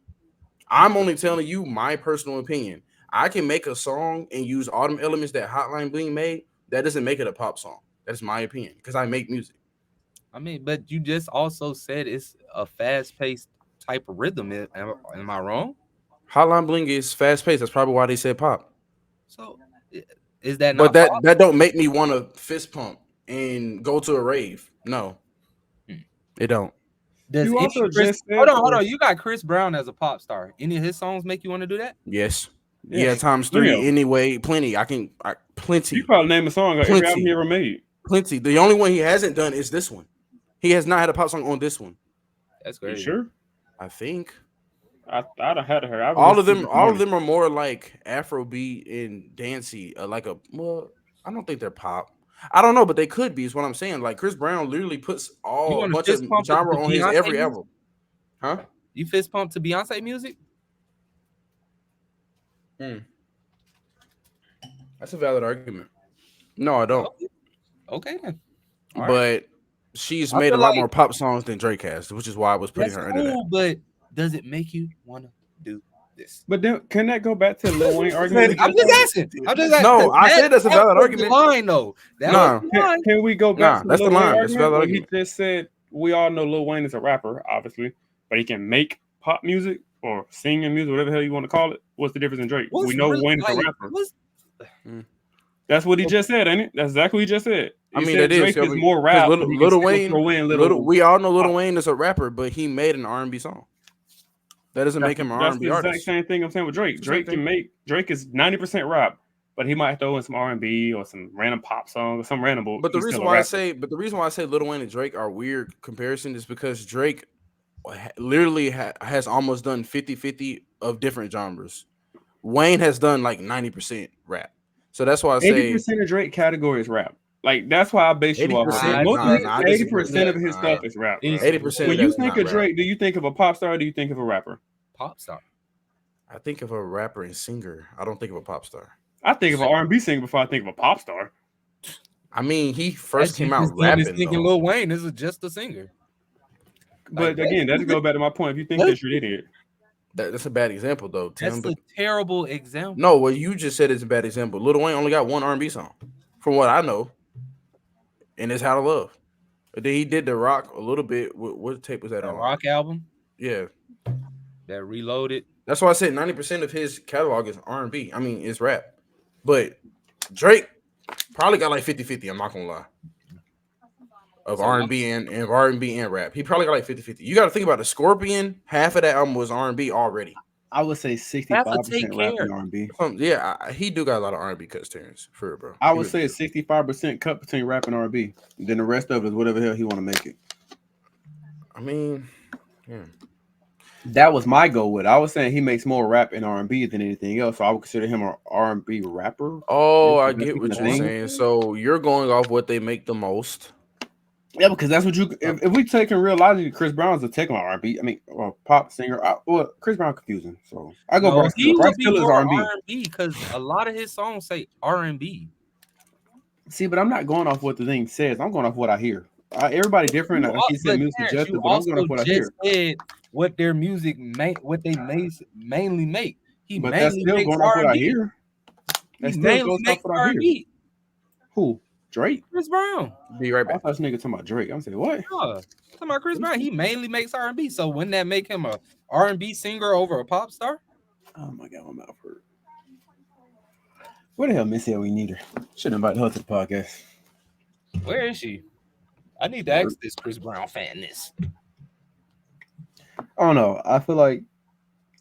I'm only telling you my personal opinion. I can make a song and use all them elements that Hotline Bling made. That doesn't make it a pop song. That's my opinion because I make music. I mean, but you just also said it's a fast-paced type of rhythm. Am I wrong? Hotline Bling is fast-paced. That's probably why they said pop. So is that not? But that don't make me want to fist pump and go to a rave. No, it don't. Hold on. You got Chris Brown as a pop star. Any of his songs make you want to do that? Yes. Yeah, times 3. Anyway, plenty. Plenty. You probably name a song every album he ever made. Plenty. The only one he hasn't done is this one. He has not had a pop song on this one. That's great. You sure? I think. I'd have had her. All of them are more like Afrobeat and dancey, well, I don't think they're pop. I don't know, but they could be. Is what I'm saying. Like Chris Brown literally puts You a want to bunch of fist pump genre to on his Beyonce every music? album. Huh? You fist pump to Beyonce music? That's a valid argument. No, I don't. Okay then. All But right. she's I made a feel lot like- more pop songs than Drake has, which is why I was putting That's her under that. cool, but does it make you want to do this? But then, can that go back to the Lil Wayne argument? I'm just asking. No, I said that's a valid argument. Line though. That Nah. was the line. Can we go back to That's the the Lil Wayne line. That's a argument? valid Where he argument. just said we all know Lil Wayne is a rapper, obviously, but he can make pop music or singing music, whatever the hell you want to call it. What's the difference in Drake? What's we know really, Wayne is a like, rapper. what's- That's what he just said, ain't it? That's exactly what he just said. I He mean, said it is. Drake is more rap. Little but he can still Wayne, throw in little. we all know Little Wayne is a rapper, but he made an R&B song. That doesn't make him an That's R&B the exact artist. same thing I'm saying with Drake. It's the same Drake is 90% rap, but he might throw in some R&B or some random pop song or some random. But the he's reason still a why I rapper. say Lil Wayne and Drake are weird comparison is because Drake literally has almost done 50-50 of different genres. Wayne has done like 90% rap. So that's why I say 80% of Drake category is rap. Like that's why I base you off of 80%? it. Most of Nah, I 80% of disagree. his stuff is rap. bro. 80% When you that's think not of rap. Drake, do you think of a pop star or do you think of a rapper? Pop star. I think of a rapper and singer. I don't think of a pop star. I think of an R&B singer before I think of a pop star. I mean, he first That's came just out as good as rapping. thinking Though. Lil Wayne is just a singer. But Like, again, that goes back to my point. If you think What? that, you're an idiot. That's a bad example, though, Tim. That's a terrible example. No, what you just said is a bad example. Lil Wayne only got one R&B song, from what I know, and it's "How to Love." But then he did the rock a little bit. What tape was that That on? rock album Yeah, that Reloaded. that's why I said 90% of his catalog is R&B. I mean, it's rap. But Drake probably got like 50-50. I'm not gonna lie. Of R&B and R&B and rap, he probably got like 50-50. You got to think about it. Scorpion, half of that album was R&B already. I would say 65% rap and R&B. He do got a lot of R&B cuts, Terrence. For real, bro. I would say it's 65% cut between rap and R&B. Then the rest of it is whatever the hell he want to make it. I mean, yeah. That was my goal with it. I was saying he makes more rap and R&B than anything else, so I would consider him an R&B rapper. Oh, I That's get what the you're thing. saying. So you're going off what they make the most. Yeah, because that's what you. If we take in real logic, Chris Brown's a techno R&B. I mean, pop singer. Well, Chris Brown confusing. So I go. Bryce he Tiller. would Bryce be Tiller is more R&B. R&B because a lot of his songs say R&B. See, but I'm not going off what the thing says. I'm going off what I hear. Everybody different. Like he said, music suggestive, but I'm going off what I hear. Said what their music what they mainly make. He But mainly that's still makes going off what I R&B. hear. That He still mainly goes off makes what I hear. R&B. Who? Drake? Chris Brown. Be right I back. thought this nigga talking about Drake. I'm saying what? Talking about Chris Brown, he mainly makes R&B. So wouldn't that make him a R&B singer over a pop star? Oh my god, my mouth hurt. Where the hell Missy at? We need her. Should invite her to the podcast. Where is she? I need to ask this Chris Brown fan this. I don't know. I feel like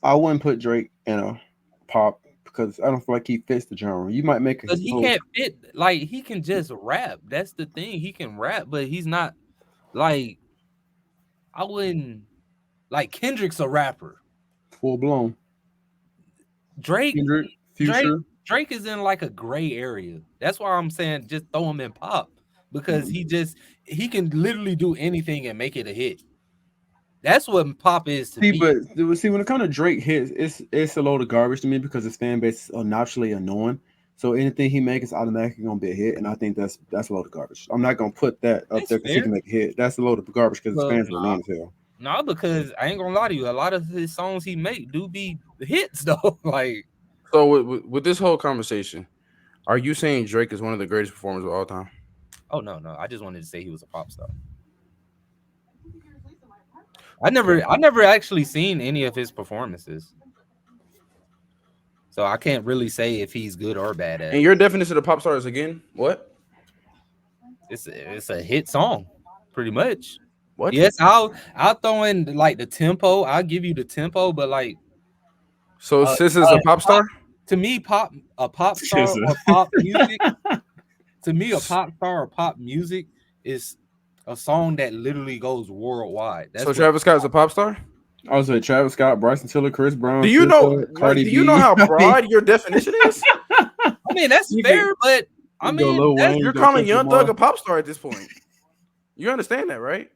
I wouldn't put Drake in a pop because I don't feel like he fits the genre. You might make Because he can't fit, like, he can just rap. That's the thing. He can rap, but he's not like, I wouldn't, like, Kendrick's a rapper. full blown. Drake Future. Drake is in like a gray area. That's why I'm saying just throw him in pop because he can literally do anything and make it a hit. That's what pop is to me. But when it comes to Drake hits, it's a load of garbage to me because his fan base is naturally annoying. So anything he makes is automatically gonna be a hit, and I think that's a load of garbage. I'm not gonna put that up That's there because he fair. can make a hit. That's a load of garbage because his Well, fans are annoying as hell. No, because I ain't gonna lie to you, a lot of his songs he make do be hits though. Like, So with this whole conversation, are you saying Drake is one of the greatest performers of all time? oh no, I just wanted to say he was a pop star. I never actually seen any of his performances, so I can't really say if he's good or bad at And it. your definition of pop star is again what? It's a hit song, pretty much. What? Yes, I'll throw in like the tempo. I'll give you the tempo, but like So Sis is a pop star? to me, a pop star SZA. or pop music. To me, a pop star or pop music is a song that literally goes worldwide. That's So what- Travis Scott's a pop star? Also, Travis Scott, Bryson Tiller, Chris Brown. Do you know? SZA, Cardi Do you B. know how broad your definition is? I mean, that's You fair, but I you go mean, Lil that's, Wayne, You're you go calling Kendrick Young Lamar. Thug a pop star at this point. You understand that, right?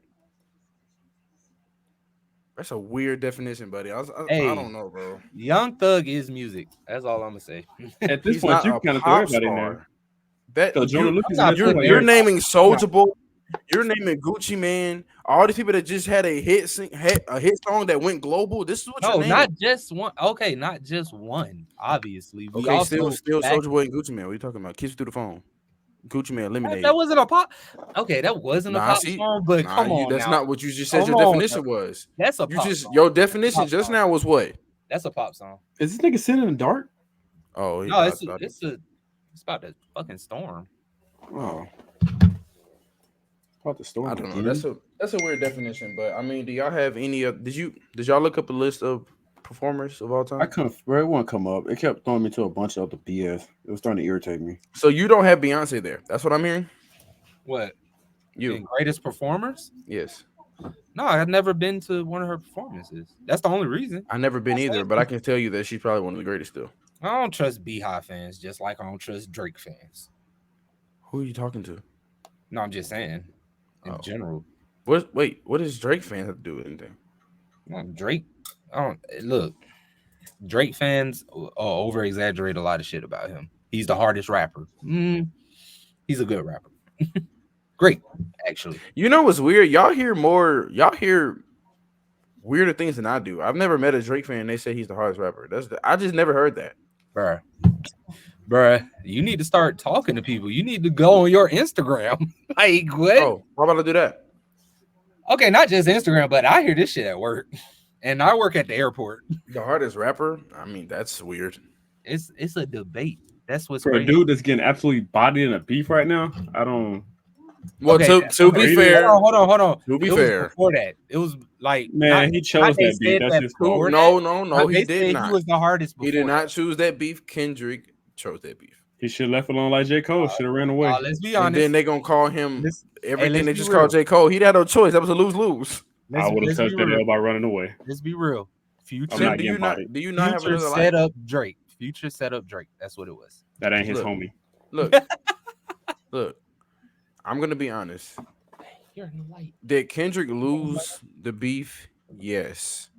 That's a weird definition, buddy. I Hey. don't know, bro. Young Thug is music. That's all I'm gonna say. At this He's point, not you a kind of throw pop everybody in there. star. That So Jordan Lucas I'm not is in there too, you're like, naming Soulja Boy. You're naming Gucci Man. All these people that just had a hit song that went global. This is what No, you're naming. not just one. Okay, not just one. Obviously, we Okay, also still back- Soulja Boy and Gucci Man. What are you talking about? Kiss Me Through the Phone. Gucci Man, Lemonade. that wasn't a pop. Okay, that wasn't a Nah, pop see? song, but Nah, come on, that's now. not what you just said. Come Your on, definition was. That's a You pop just song. your definition Pop just song. now was what? That's a pop song. Is this nigga sitting in the dark? Oh, No, it's about the fucking storm. Oh. About the storm. I don't know. again. That's a weird definition, but I mean, do y'all have any? Did y'all look up a list of performers of all time? I couldn't. Bro, it wouldn't come up. It kept throwing me to a bunch of other BS. It was starting to irritate me. So you don't have Beyonce there. That's what I'm hearing. What? You In greatest performers? yes. No, I've never been to one of her performances. That's the only reason. I never been either, but I can tell you that she's probably one of the greatest still. I don't trust Beehive fans, just like I don't trust Drake fans. Who are you talking to? No, I'm just saying, in Oh. general. What does Drake fans have to do with anything? No, Drake. I don't look. Drake fans over exaggerate a lot of shit about him. He's the hardest rapper. He's a good rapper. Great, actually. You know what's weird? Y'all hear weirder things than I do. I've never met a Drake fan. They say he's the hardest rapper. I just never heard that. Bruh, you need to start talking to people. You need to go on your Instagram. Like, what? Oh, why about I do that? Okay, not just Instagram, but I hear this shit at work. And I work at the airport. The hardest rapper? I mean, that's weird. It's a debate. That's what's For a crazy. dude that's getting absolutely bodied in a beef right now, I don't. Well, Okay, to be fair, hold on. to be It was fair, before that, it was like Man, he chose they that beef. said That's that his fault. before no, they he said did not. He was the hardest. He did not choose that beef. Kendrick chose that beef. He should have left alone like J. Cole. Should have ran away. Let's be And honest. then they gonna call him Let's- everything let's they be just real. called J. Cole. He had no choice. That was a lose-lose. I would have touched that real. L by running away. Let's be real. I'm Future, not Do getting you not? bodied. Do you not have Future another set life? up Drake. Future set up Drake. That's what it was. That ain't his Look. homie. Look. I'm gonna be honest. You're in the light. Did Kendrick lose the beef? Yes,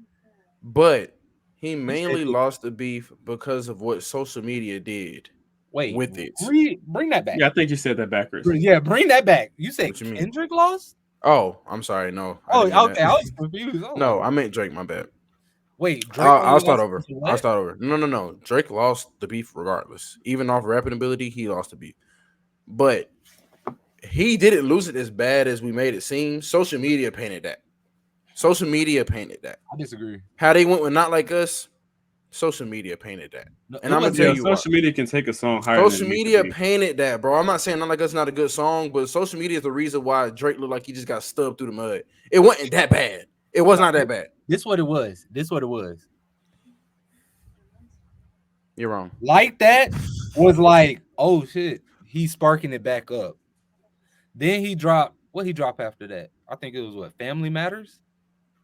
but he mainly lost the beef because of what social media did Wait, with it. bring that back. Yeah, I think you said that backwards. Yeah, bring that back. You said What you mean? Kendrick lost? Oh, I'm sorry. No. I Oh, didn't mean okay. that. I was confused. Oh, No, I meant Drake. My bad. wait. Drake I'll only start lost over. to what? I'll start over. No. Drake lost the beef regardless. Even off rapping ability, he lost the beef. But he didn't lose it as bad as we made it seem. Social media painted that. I disagree. How they went with Not Like Us, social media painted that. No, And it I'm gonna wasn't- tell Yeah, you why. social media can take a song higher. Social than it needs media to be. painted that, bro. I'm not saying Not Like Us is not a good song, but social media is the reason why Drake looked like he just got stubbed through the mud. It wasn't that bad. It was not that bad. This what it was. You're wrong. Like that was like, oh shit, he's sparking it back up. Then he dropped what he dropped after that. I think it was what Family Matters.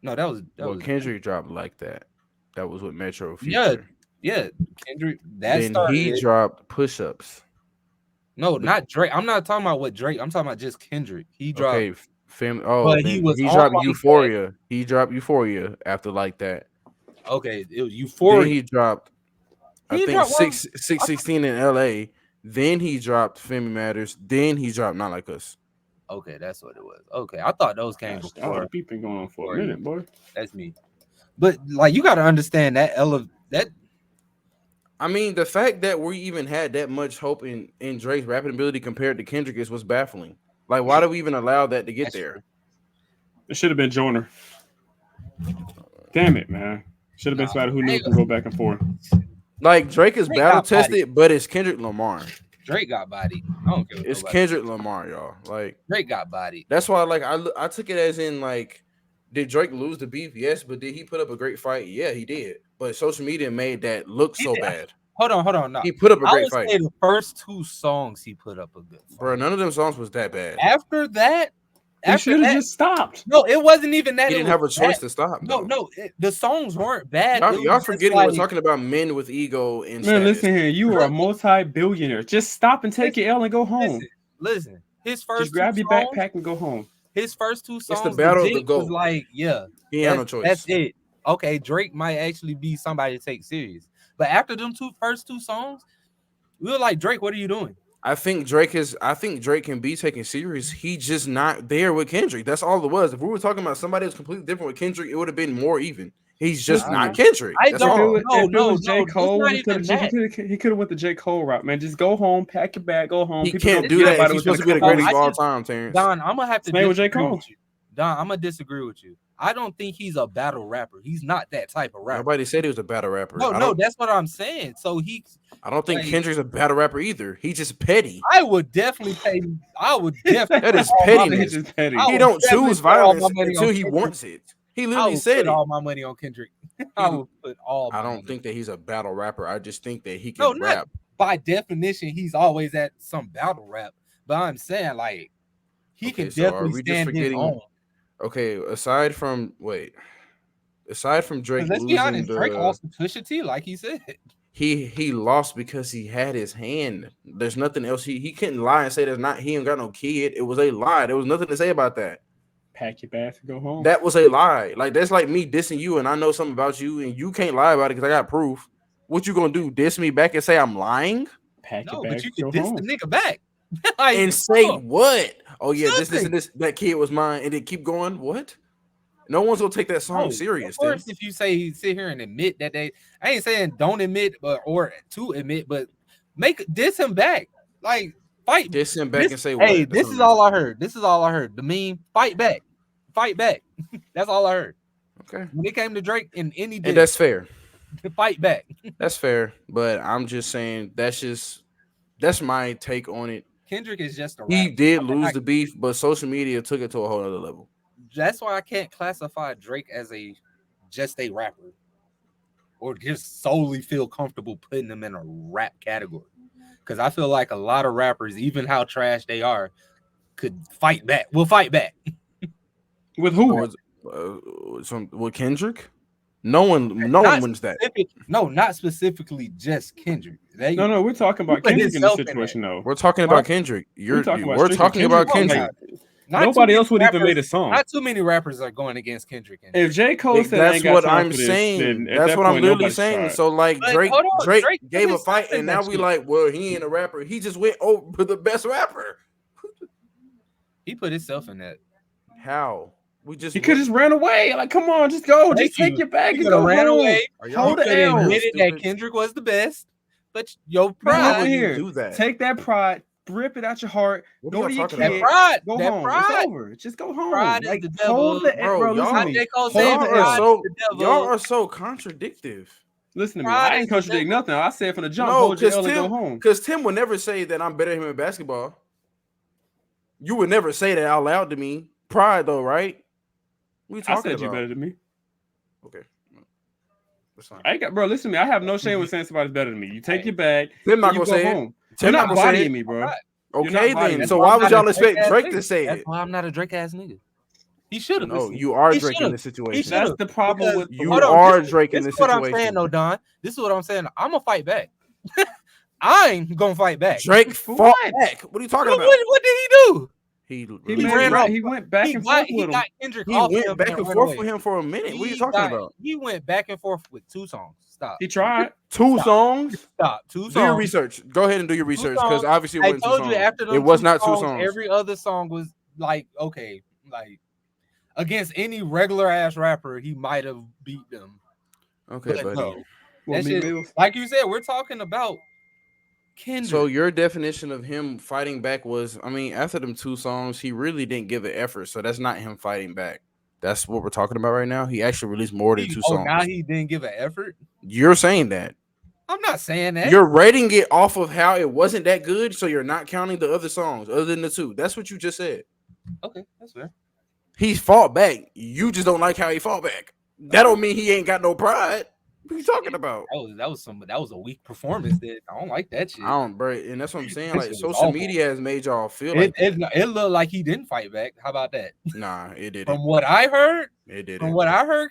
No, that was Kendrick dropped Like That. That was with Metro Yeah, Future. yeah. Kendrick. That Then started. he dropped Push Ups. No, not Drake. I'm not talking about what Drake. I'm talking about just Kendrick. He dropped. Okay, family. Oh, But then he was he on dropped Like Euphoria. He dropped Euphoria after Like That. Okay, it was Then Euphoria. he dropped, I He think dropped one- 616 in LA. Then he dropped Family Matters. Then he dropped Not Like Us. Okay, that's what it was. Okay, I thought those came Gosh, before. the beef been going on for Before a you. minute, boy. That's me. But like, you got to understand that that. I mean, the fact that we even had that much hope in Drake's rapping ability compared to Kendrick is what's baffling. Like, why do we even allow that to get That's there? true. It should have been Joyner. Damn it, man. Should have been somebody who knew to go back and forth. Like, Drake is Drake battle got bodied. tested, but it's Kendrick Lamar. Drake got bodied. I don't care. What It's nobody- Kendrick Lamar, y'all. Like, Drake got bodied. that's why, like, I took it as in, like, did Drake lose the beef? Yes, but did he put up a great fight? Yeah, he did. But social media made that look He so did. bad. Hold on. No. He put up a I great would fight. say the first two songs he put up a good fight. Bro, none of them songs was that bad. After that, He after should have that, just stopped. no, it wasn't even that. He it didn't have a was choice bad. to stop. No, though. no, the songs weren't bad. Y'all, It was y'all just forgetting like, we're talking about men with ego and Man, status. listen here. You are a multi-billionaire. Just stop and take your L and go home. listen. His Just first grab two your songs, backpack and go home. his first two songs, the battle of the legit was GOAT. like, yeah, He had no choice. that's it. Okay, Drake might actually be somebody to take serious. But after them first two songs, we were like, Drake, what are you doing? I think Drake can be taken serious. He just not there with Kendrick. That's all it was. If we were talking about somebody that's completely different with Kendrick, it would have been more even. He's just Listen, not Kendrick. I That's don't- all. If it was J. it's Cole, not he even that. could have went the J. Cole route, man. Just go home, pack your bag, go home. He People can't don't do care that about if it he's within supposed to be the a couple greatest of weeks. all time, Terrence. Don, I'm gonna have to Same with J. disagree Cole. with you. Don, I'm gonna disagree with you. I don't think he's a battle rapper. He's not that type of rapper. Nobody said he was a battle rapper. No, that's what I'm saying. So I don't think like- Kendrick's a battle rapper either. He's just petty. I would definitely pay. I would definitely. That is put all my pettiness. money- It's just petty. I He would don't definitely choose put all my violence money until on he Kendrick. wants it. He I literally would said put it. all my money on Kendrick. I would put all. I my don't money. think that he's a battle rapper. I just think that he No, can not rap. by definition. He's always at some battle rap. But I'm saying like he Okay, can so are definitely we just stand his forgetting- own. Okay, aside from Drake Let's be losing honest, Drake the, lost to Pusha T, like he said. he lost because he had his hand. There's nothing else. He couldn't lie and say he ain't got no kid. It was a lie. There was nothing to say about that. Pack your bags and go home. That was a lie. Like that's like me dissing you and I know something about you and you can't lie about it because I got proof. What you gonna do? Diss me back and say I'm lying? Pack No, your but bags you and can go diss home. the nigga back. Like, And say oh, what? Oh yeah, this Nothing. and this. That kid was mine, and then keep going. What? No one's gonna take that song no, serious. Of course, if you say sit here and admit that I ain't saying don't admit, or to admit, but diss him back. Like fight. Diss him back This- and say what? Hey, That's this what is I'm all I heard. This is all I heard. The meme, fight back. Fight back. That's all I heard. okay. When it came to Drake and any And diss, that's fair. fight back. That's fair. But I'm just saying that's my take on it. Kendrick is just a rapper. He did I mean, lose the beef, but social media took it to a whole other level. That's why I can't classify Drake as just a rapper, or just solely feel comfortable putting him in a rap category. Because I feel like a lot of rappers, even how trash they are, could fight back. Will fight back. With who? With Kendrick? No one wins that. No, not specifically just Kendrick. No, we're talking about put Kendrick in this himself in situation, though. We're talking about Kendrick. We're talking about We're strictly talking about Kendrick. Kendrick. Not too Nobody many else would even rappers- made a song. Not too many rappers are going against Kendrick. If J. Cole said, I That's ain't got what time I'm for this, saying. then at That's that what I'm point, literally nobody's saying. tried. So like But Drake hold on, gave put a his fight, stuff in and that now we shit. like, well, he ain't a rapper. He just went over the best rapper. He put himself in that. How? We just He could just ran away. Like, come on, just go. Thank Just take you. your bag He and coulda go ran home. away. Are y'all Hold the Could have L. admitted that stupid? Kendrick was the best, but your Why Right would pride, you here. do that? Take that pride, rip it out your heart, What go are to y'all your talking that kid, about? pride, go that home. pride. It's over. Just go home. Pride is Like, the devil. hold the Bro, bro. Listen y'all- to me. J. Cole Hold said the Y'all L. are pride so is the devil. y'all are so contradictive. Listen to me. Pride I is ain't the contradict devil. nothing. I said from the jump, No, hold your because L and go home. Tim would never say that I'm better than him in basketball. You would never say that out loud to me. Pride, though, right? We I talking said about? you better than me. Okay, that's fine. I ain't got, bro. Listen to me. I have no shame with saying somebody's better than me. You take your bag, Tim not and you gonna go say it. home. Tim You're not not gonna say bodying it. me, bro. Right. You're Okay, not then. bodying me. So That's why I'm would not y'all a expect Drake-ass Drake to nigga. say That's it? why I'm not a Drake ass nigga. He should have. No, you are He Drake in should've. this He situation. should've. That's the problem Because- with You Hold on, are this- Drake in this this is what I'm situation. saying, though, Don. This is what I'm saying. I'm gonna fight back. I ain't gonna fight back. Drake For fought what? back. What are you talking What, about? what did he do? He He, really made ran it off. right. He went back and forth He with him. got Kendrick he off him went back and ran forth away. with him for a minute. What are you He talking got- about? He went back and forth with 2 songs. Stop. He tried. 2 songs? Stop. 2 Do your songs. research. Go ahead and do your research because songs. obviously it I wasn't 2 told songs. you after them It was 2 not 2 songs, songs. Every other song was like, okay, like against any regular ass rapper, he might have beat them. Okay, But buddy. no. Well, That me, shit- Bills. Like you said, we're talking about Kendrick. So your definition of him fighting back was, I mean, after them 2 songs, he really didn't give an effort. So that's not him fighting back. That's what we're talking about right now. He actually released more than 2 songs. Now he didn't give an effort. You're saying that. I'm not saying that. You're rating it off of how it wasn't that good, so you're not counting the other songs other than the 2. That's what you just said. Okay, that's fair. He fought back. You just don't like how he fought back. That don't mean he ain't got no pride. What are you talking about? That was a weak performance. That I don't like that shit. I don't, bro, and that's what I'm saying. That Like shit was social awful. media has made y'all feel like It looked like he didn't fight back. How about that? nah, it didn't. From what I heard,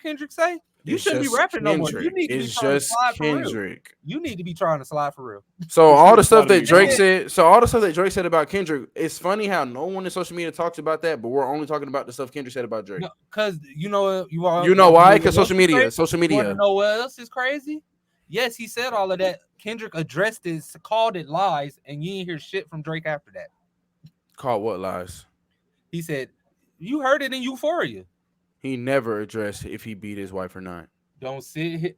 Kendrick say, you shouldn't be rapping no more. You need to be trying to slide for real. Kendrick. You need to be trying to slide for real. So all the stuff that Drake Kendrick. said about Kendrick, it's funny how no one in social media talks about that, but we're only talking about the stuff Kendrick said about Drake. Because you know why? Because social media. You want to know what else is crazy? Yes, he said all of that. Kendrick addressed it, called it lies, and you didn't hear shit from Drake after that. Called what lies? He said, you heard it in Euphoria. He never addressed if he beat his wife or not. Don't sit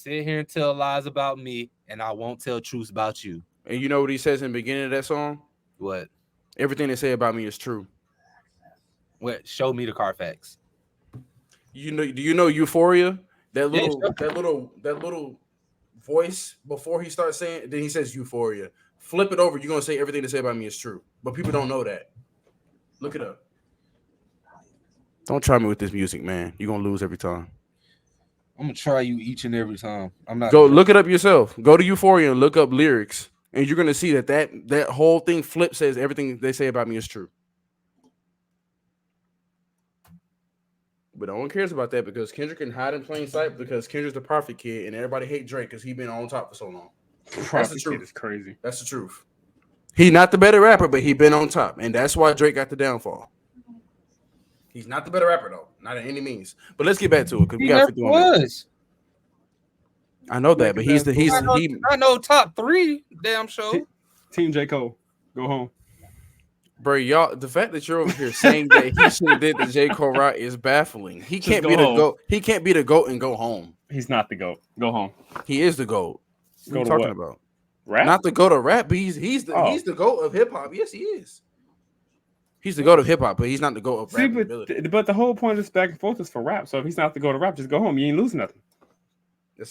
here and tell lies about me, and I won't tell truths about you. And you know what he says in the beginning of that song? What? Everything they say about me is true. What? Show me the Carfax. You know? Do you know Euphoria? That little voice before he starts saying, then he says Euphoria. Flip it over. You're gonna say everything they say about me is true, but people don't know that. Look it up. Don't try me with this music, man. You're gonna lose every time. I'm gonna try you each and every time. I'm not. Go look it up yourself. Go to Euphoria and look up lyrics, and you're gonna see that whole thing flip says everything they say about me is true. But no one cares about that because Kendrick can hide in plain sight because Kendrick's the prophet kid, and everybody hate Drake because he been on top for so long. That's the truth. It's crazy. That's the truth. He's not the better rapper, but he been on top, and that's why Drake got the downfall. He's not the better rapper though, not in any means. But let's get back to it because we got to was. I know that, but I know top 3. Damn show. Team J. Cole, go home. Bro, y'all, the fact that you're over here saying that he should have did the J. Cole route is baffling. He can't be the GOAT. He can't be the GOAT and go home. He's not the GOAT. Go home. He is the GOAT. What are you talking about? Rap? Not the GOAT of rap, but he's the GOAT of hip hop. Yes, he is. He's the GOAT of hip hop, but he's not the GOAT of rap. But the whole point of this back and forth is for rap. So if he's not the GOAT of rap, just go home. You ain't losing nothing.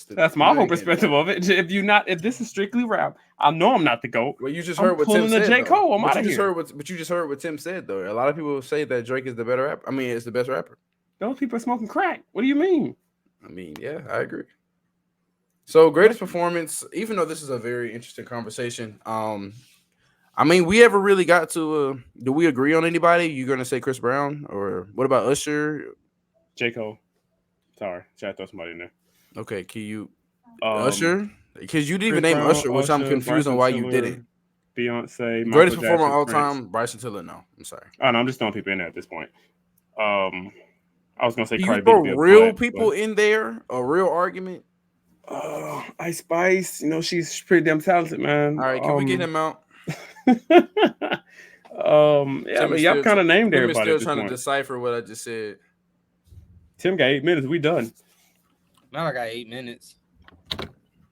That's my whole perspective of it. If this is strictly rap, I know I'm not the GOAT. Well, you just heard what Tim said. J. Cole, I'm out of here. But you just heard what Tim said though. A lot of people say that Drake is the better rapper. I mean, it's the best rapper. Those people are smoking crack. What do you mean? I mean, yeah, I agree. So greatest performance, even though this is a very interesting conversation. I mean, we ever really got to do we agree on anybody? You gonna say Chris Brown or what about Usher? J. Cole. Sorry, should I throw somebody in there? Okay, can you Usher? Because you didn't even name Brown, Usher, which I'm confused on why you didn't. Beyonce, Michael greatest performer Jackson, of all Prince. time, Bryson Tiller. No, I'm sorry. Oh no, I'm just throwing people in there at this point. I was gonna say you Cardi throw B. Real people in there, a real argument. Ice Spice, she's pretty damn talented, man. All right, can we get him out? Yeah, but y'all kind of named Tim everybody. Still trying to decipher what I just said. Tim got 8 minutes. We done. Now I got 8 minutes.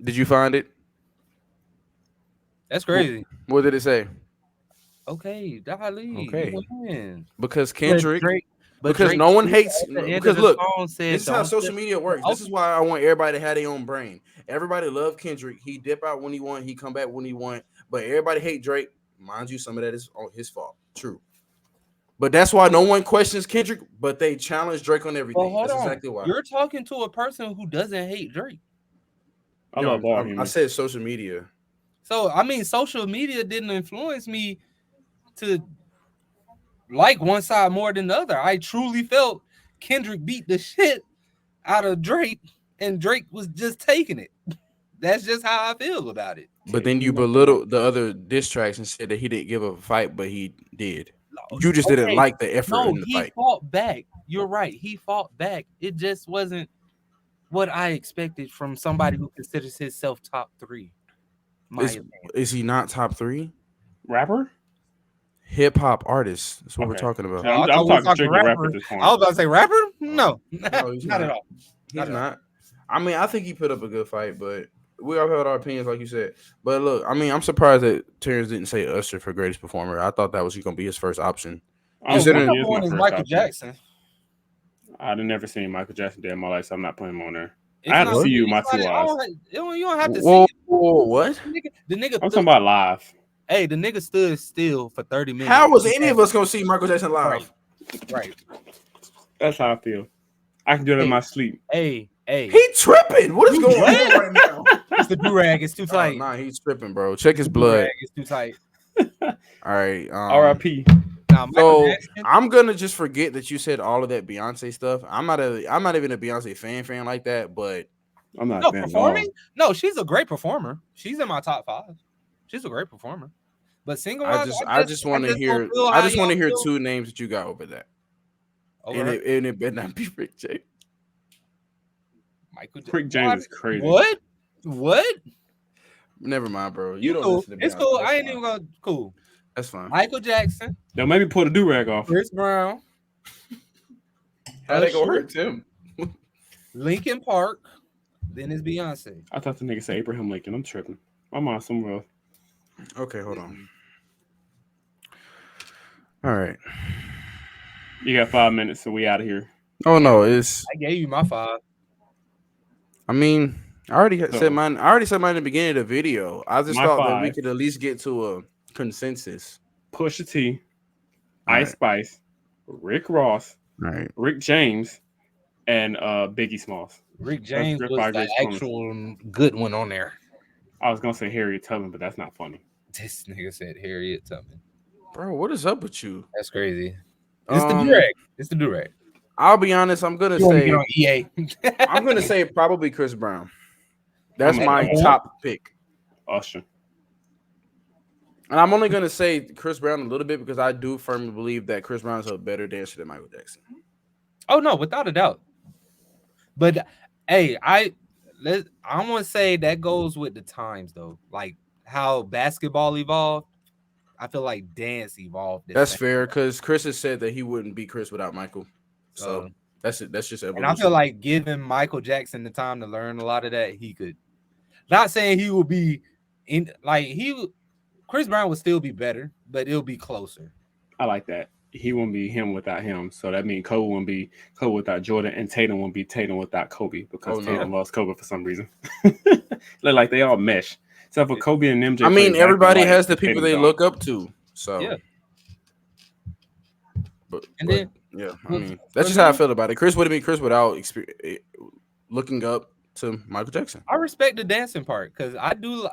Did you find it? That's crazy. What did it say? Okay, Dolly. Okay. Because Kendrick. Drake, no one hates. Because look, this is how social media works. This is why I want everybody to have their own brain. Everybody love Kendrick. He dip out when he want. He come back when he want. But everybody hate Drake. Mind you, some of that is on his fault. True. But that's why no one questions Kendrick, but they challenge Drake on everything. That's exactly why. You're talking to a person who doesn't hate Drake. I said social media. So, I mean, social media didn't influence me to like one side more than the other. I truly felt Kendrick beat the shit out of Drake, and Drake was just taking it. That's just how I feel about it. But then you belittled the other diss tracks and said that he didn't give a fight, but he did. You just didn't like the effort in the fight. He fought back. You're right. He fought back. It just wasn't what I expected from somebody who considers himself top 3. Is he not top 3? Rapper? Hip hop artist. That's what we're talking about. I'm talking strictly rapper at this point. I was about to say rapper? No, not at all. He's not. I mean, I think he put up a good fight, but we all have our opinions, like you said. But look, I mean, I'm surprised that Terrence didn't say Usher for greatest performer. I thought that was going to be his first option. Considering one is Michael Jackson. I've never seen Michael Jackson day in my life, so I'm not putting him on there. I have to see you with my 2 eyes. You don't have to see it. What? The nigga I'm talking about live. Hey, the nigga stood still for 30 minutes. How was any of us going to see Michael Jackson live? Right. That's how I feel. I can do it in my sleep. Hey, Hey, He tripping. What is going on right now? it's the do-rag. It's too Oh, tight. nah, he's tripping, bro. Check his The blood. do-rag is too tight. All right. R.I.P. Now, Michael So Jackson, I'm gonna just forget that you said all of that Beyonce stuff. I'm not even a Beyonce fan like that, but I'm not no a fan at all. performing. No, she's a great performer. She's in my top 5. She's a great performer. But single, I just want to hear two names that you got over that, and it better not be Rick James. Michael Jackson. Rick James is crazy. What? Never mind, bro. You don't cool. listen to It's Beyonce. cool. That's I ain't fine. even gonna cool. That's fine. Michael Jackson, Now maybe pull the do-rag off. Chris Brown, How they gonna Usher, hurt Tim? Linkin Park, then it's Beyonce. I thought the nigga said Abraham Lincoln. I'm tripping. I'm on somewhere else. Okay, hold on. All right. You got 5 minutes, so we out of here. Oh no, it's. I gave you my 5. I mean, I already So- said mine. I already said mine in the beginning of the video. I just My thought that we 5. could at least get to a consensus. Pusha T, All Ice right. Spice, Rick Ross, All right. Rick James, and Biggie Smalls. Rick James Griff was by the Grace actual good one on there. I was gonna say Harriet Tubman, but that's not funny. This nigga said Harriet Tubman. Bro, what is up with you? That's crazy. It's the do-rag. It's the do-rag. I'll be honest. I'm gonna You wanna say. get on EA? I'm gonna say probably Chris Brown. That's I'm my at the top pick. Usher. And I'm only gonna say Chris Brown a little bit because I do firmly believe that Chris Brown is a better dancer than Michael Jackson. Oh no, without a doubt. But hey, I want to say that goes with the times though. Like how basketball evolved, I feel like dance evolved. That's fair because Chris has said that he wouldn't be Chris without Michael. So that's it. That's just evolution. And I feel like giving Michael Jackson the time to learn a lot of that, he could. Not saying he will be in like Chris Brown would still be better, but it'll be closer. I like that. He won't be him without him. So that means Kobe won't be Kobe without Jordan, and Tatum won't be Tatum without Kobe because Tatum lost Kobe for some reason. Look like they all mesh. Except for Kobe and MJ. I mean, everybody has the and people Tatum they don't. look up to. So Yeah. But then yeah, I mean that's just how I feel about it. Chris wouldn't be Chris without looking up to Michael Jackson. I respect the dancing part because I do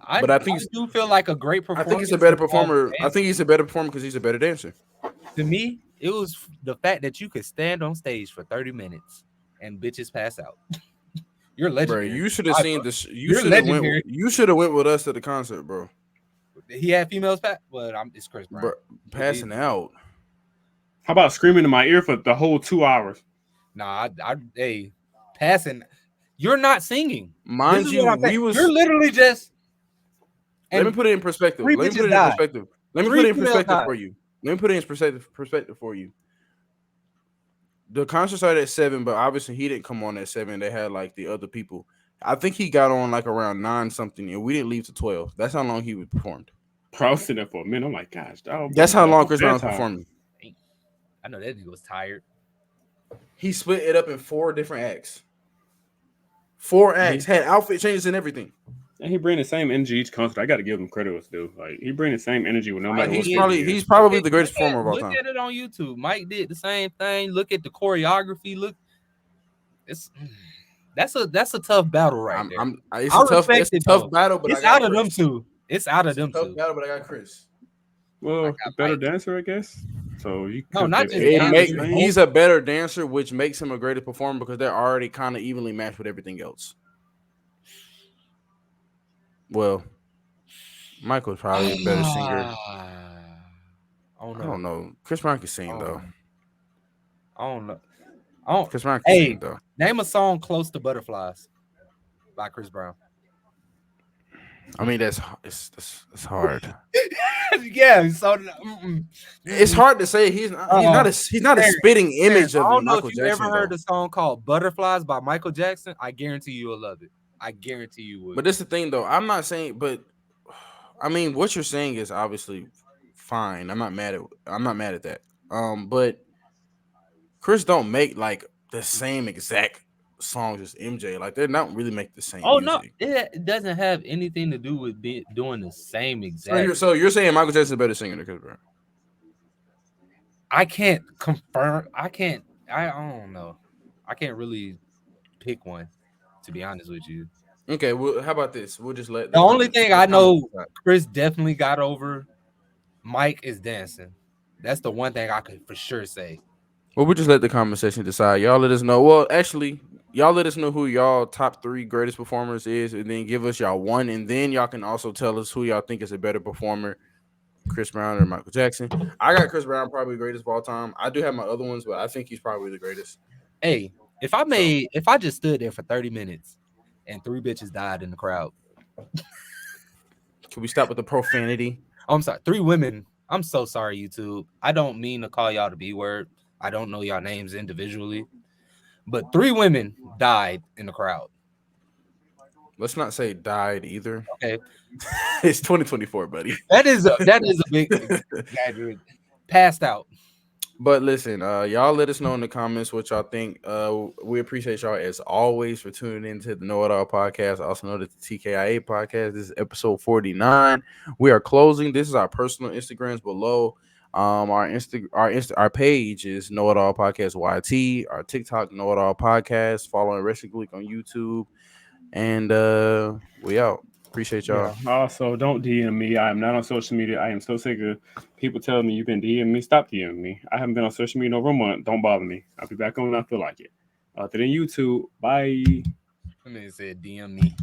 feel like a great I performance. think he's a better performer. I think he's a better performer because he's a better dancer. To me, it was the fact that you could stand on stage for 30 minutes and bitches pass out. You're Bro, legendary. you should have seen this. You're legendary. You should have went with us to the concert, bro. He had females pass, but it's Chris Brown. Bro, passing out. How about screaming in my ear for the whole 2 hours? Nah, hey, passing. You're not singing. Mind This is you, what I'm saying. we was. You're literally just. Let me put it in perspective. Three Let me bitches put it in died. perspective. Let me Three put it in females perspective died. for you. Let me put it in perspective for you. The concert started at 7, but obviously he didn't come on at 7. They had like the other people. I think he got on like around 9 something, and we didn't leave to 12. That's how long he was performed. Bro, I was sitting there for a minute. I'm like, gosh, dog, That's how long Chris Brown Brown was performing. I know that dude was tired. He split it up in 4 different acts. 4 acts, had outfit changes and everything. And he bring the same energy each concert. I got to give him credit what's due. Like he bring the same energy with no matter what. He's probably the greatest performer of all Look time. at it on YouTube. Mike did the same thing. Look at the choreography. Look, that's a tough battle right there. It's a tough battle, but it's out of them two. It's out of them two. Tough battle, but I got Chris. Well, a better dancer, I guess. So you No, not just he's a better dancer, which makes him a greater performer because they're already kind of evenly matched with everything else. Well, Michael's probably a better singer. I I don't know. Chris Brown can sing though. I don't know. Chris Brown can sing though. Name a song close to Butterflies by Chris Brown. I mean, it's hard. Yeah, so it's hard to say. He's not a spitting image of I don't know Michael if you Jackson. ever heard the song called Butterflies by Michael Jackson. I guarantee you will love it. I guarantee you would. But that's the thing, though. I'm not saying, but I mean, what you're saying is obviously fine. I'm not mad at that. But Chris don't make like the same exact songs as MJ. Like they're not really make the same. Oh music. no, it doesn't have anything to do with doing the same exact. So you're saying Michael Jackson's a better singer than Chris Brown? I can't confirm. I don't know. I can't really pick one. To be honest with you, Okay, well, how about this? We'll just let the only thing I know decide. Chris definitely got over Mike is dancing. That's the one thing I could for sure say. Well, we'll just let the conversation decide. Y'all let us know. Well, actually, y'all let us know who y'all top 3 greatest performers is, and then give us y'all one, and then y'all can also tell us who y'all think is a better performer, Chris Brown or Michael Jackson. I got Chris Brown probably the greatest of all time. I do have my other ones, but I think he's probably the greatest. Hey, if I just stood there for 30 minutes and 3 bitches died in the crowd. Can we stop with the profanity? Oh, I'm sorry, 3 women. I'm so sorry, YouTube. I don't mean to call y'all the B word. I don't know y'all names individually, but 3 women died in the crowd. Let's not say died either. Okay, It's 2024, buddy. that is a big exaggeration. Passed out. But listen, y'all let us know in the comments what y'all think. We appreciate y'all as always for tuning into the Know It All podcast. Also know that the TKIA podcast. This is episode 49. We are closing. This is our personal Instagrams below. Our page is Know It All Podcast YT. Our TikTok Know It All Podcast. Following Wrestling Week on YouTube. And we out. Appreciate y'all. Yeah. Also, don't DM me. I am not on social media. I am so sick of people telling me you can DM me. Stop DMing me. I haven't been on social media in over a month. Don't bother me. I'll be back on when I feel like it. Other than YouTube, bye. I mean, it said DM me.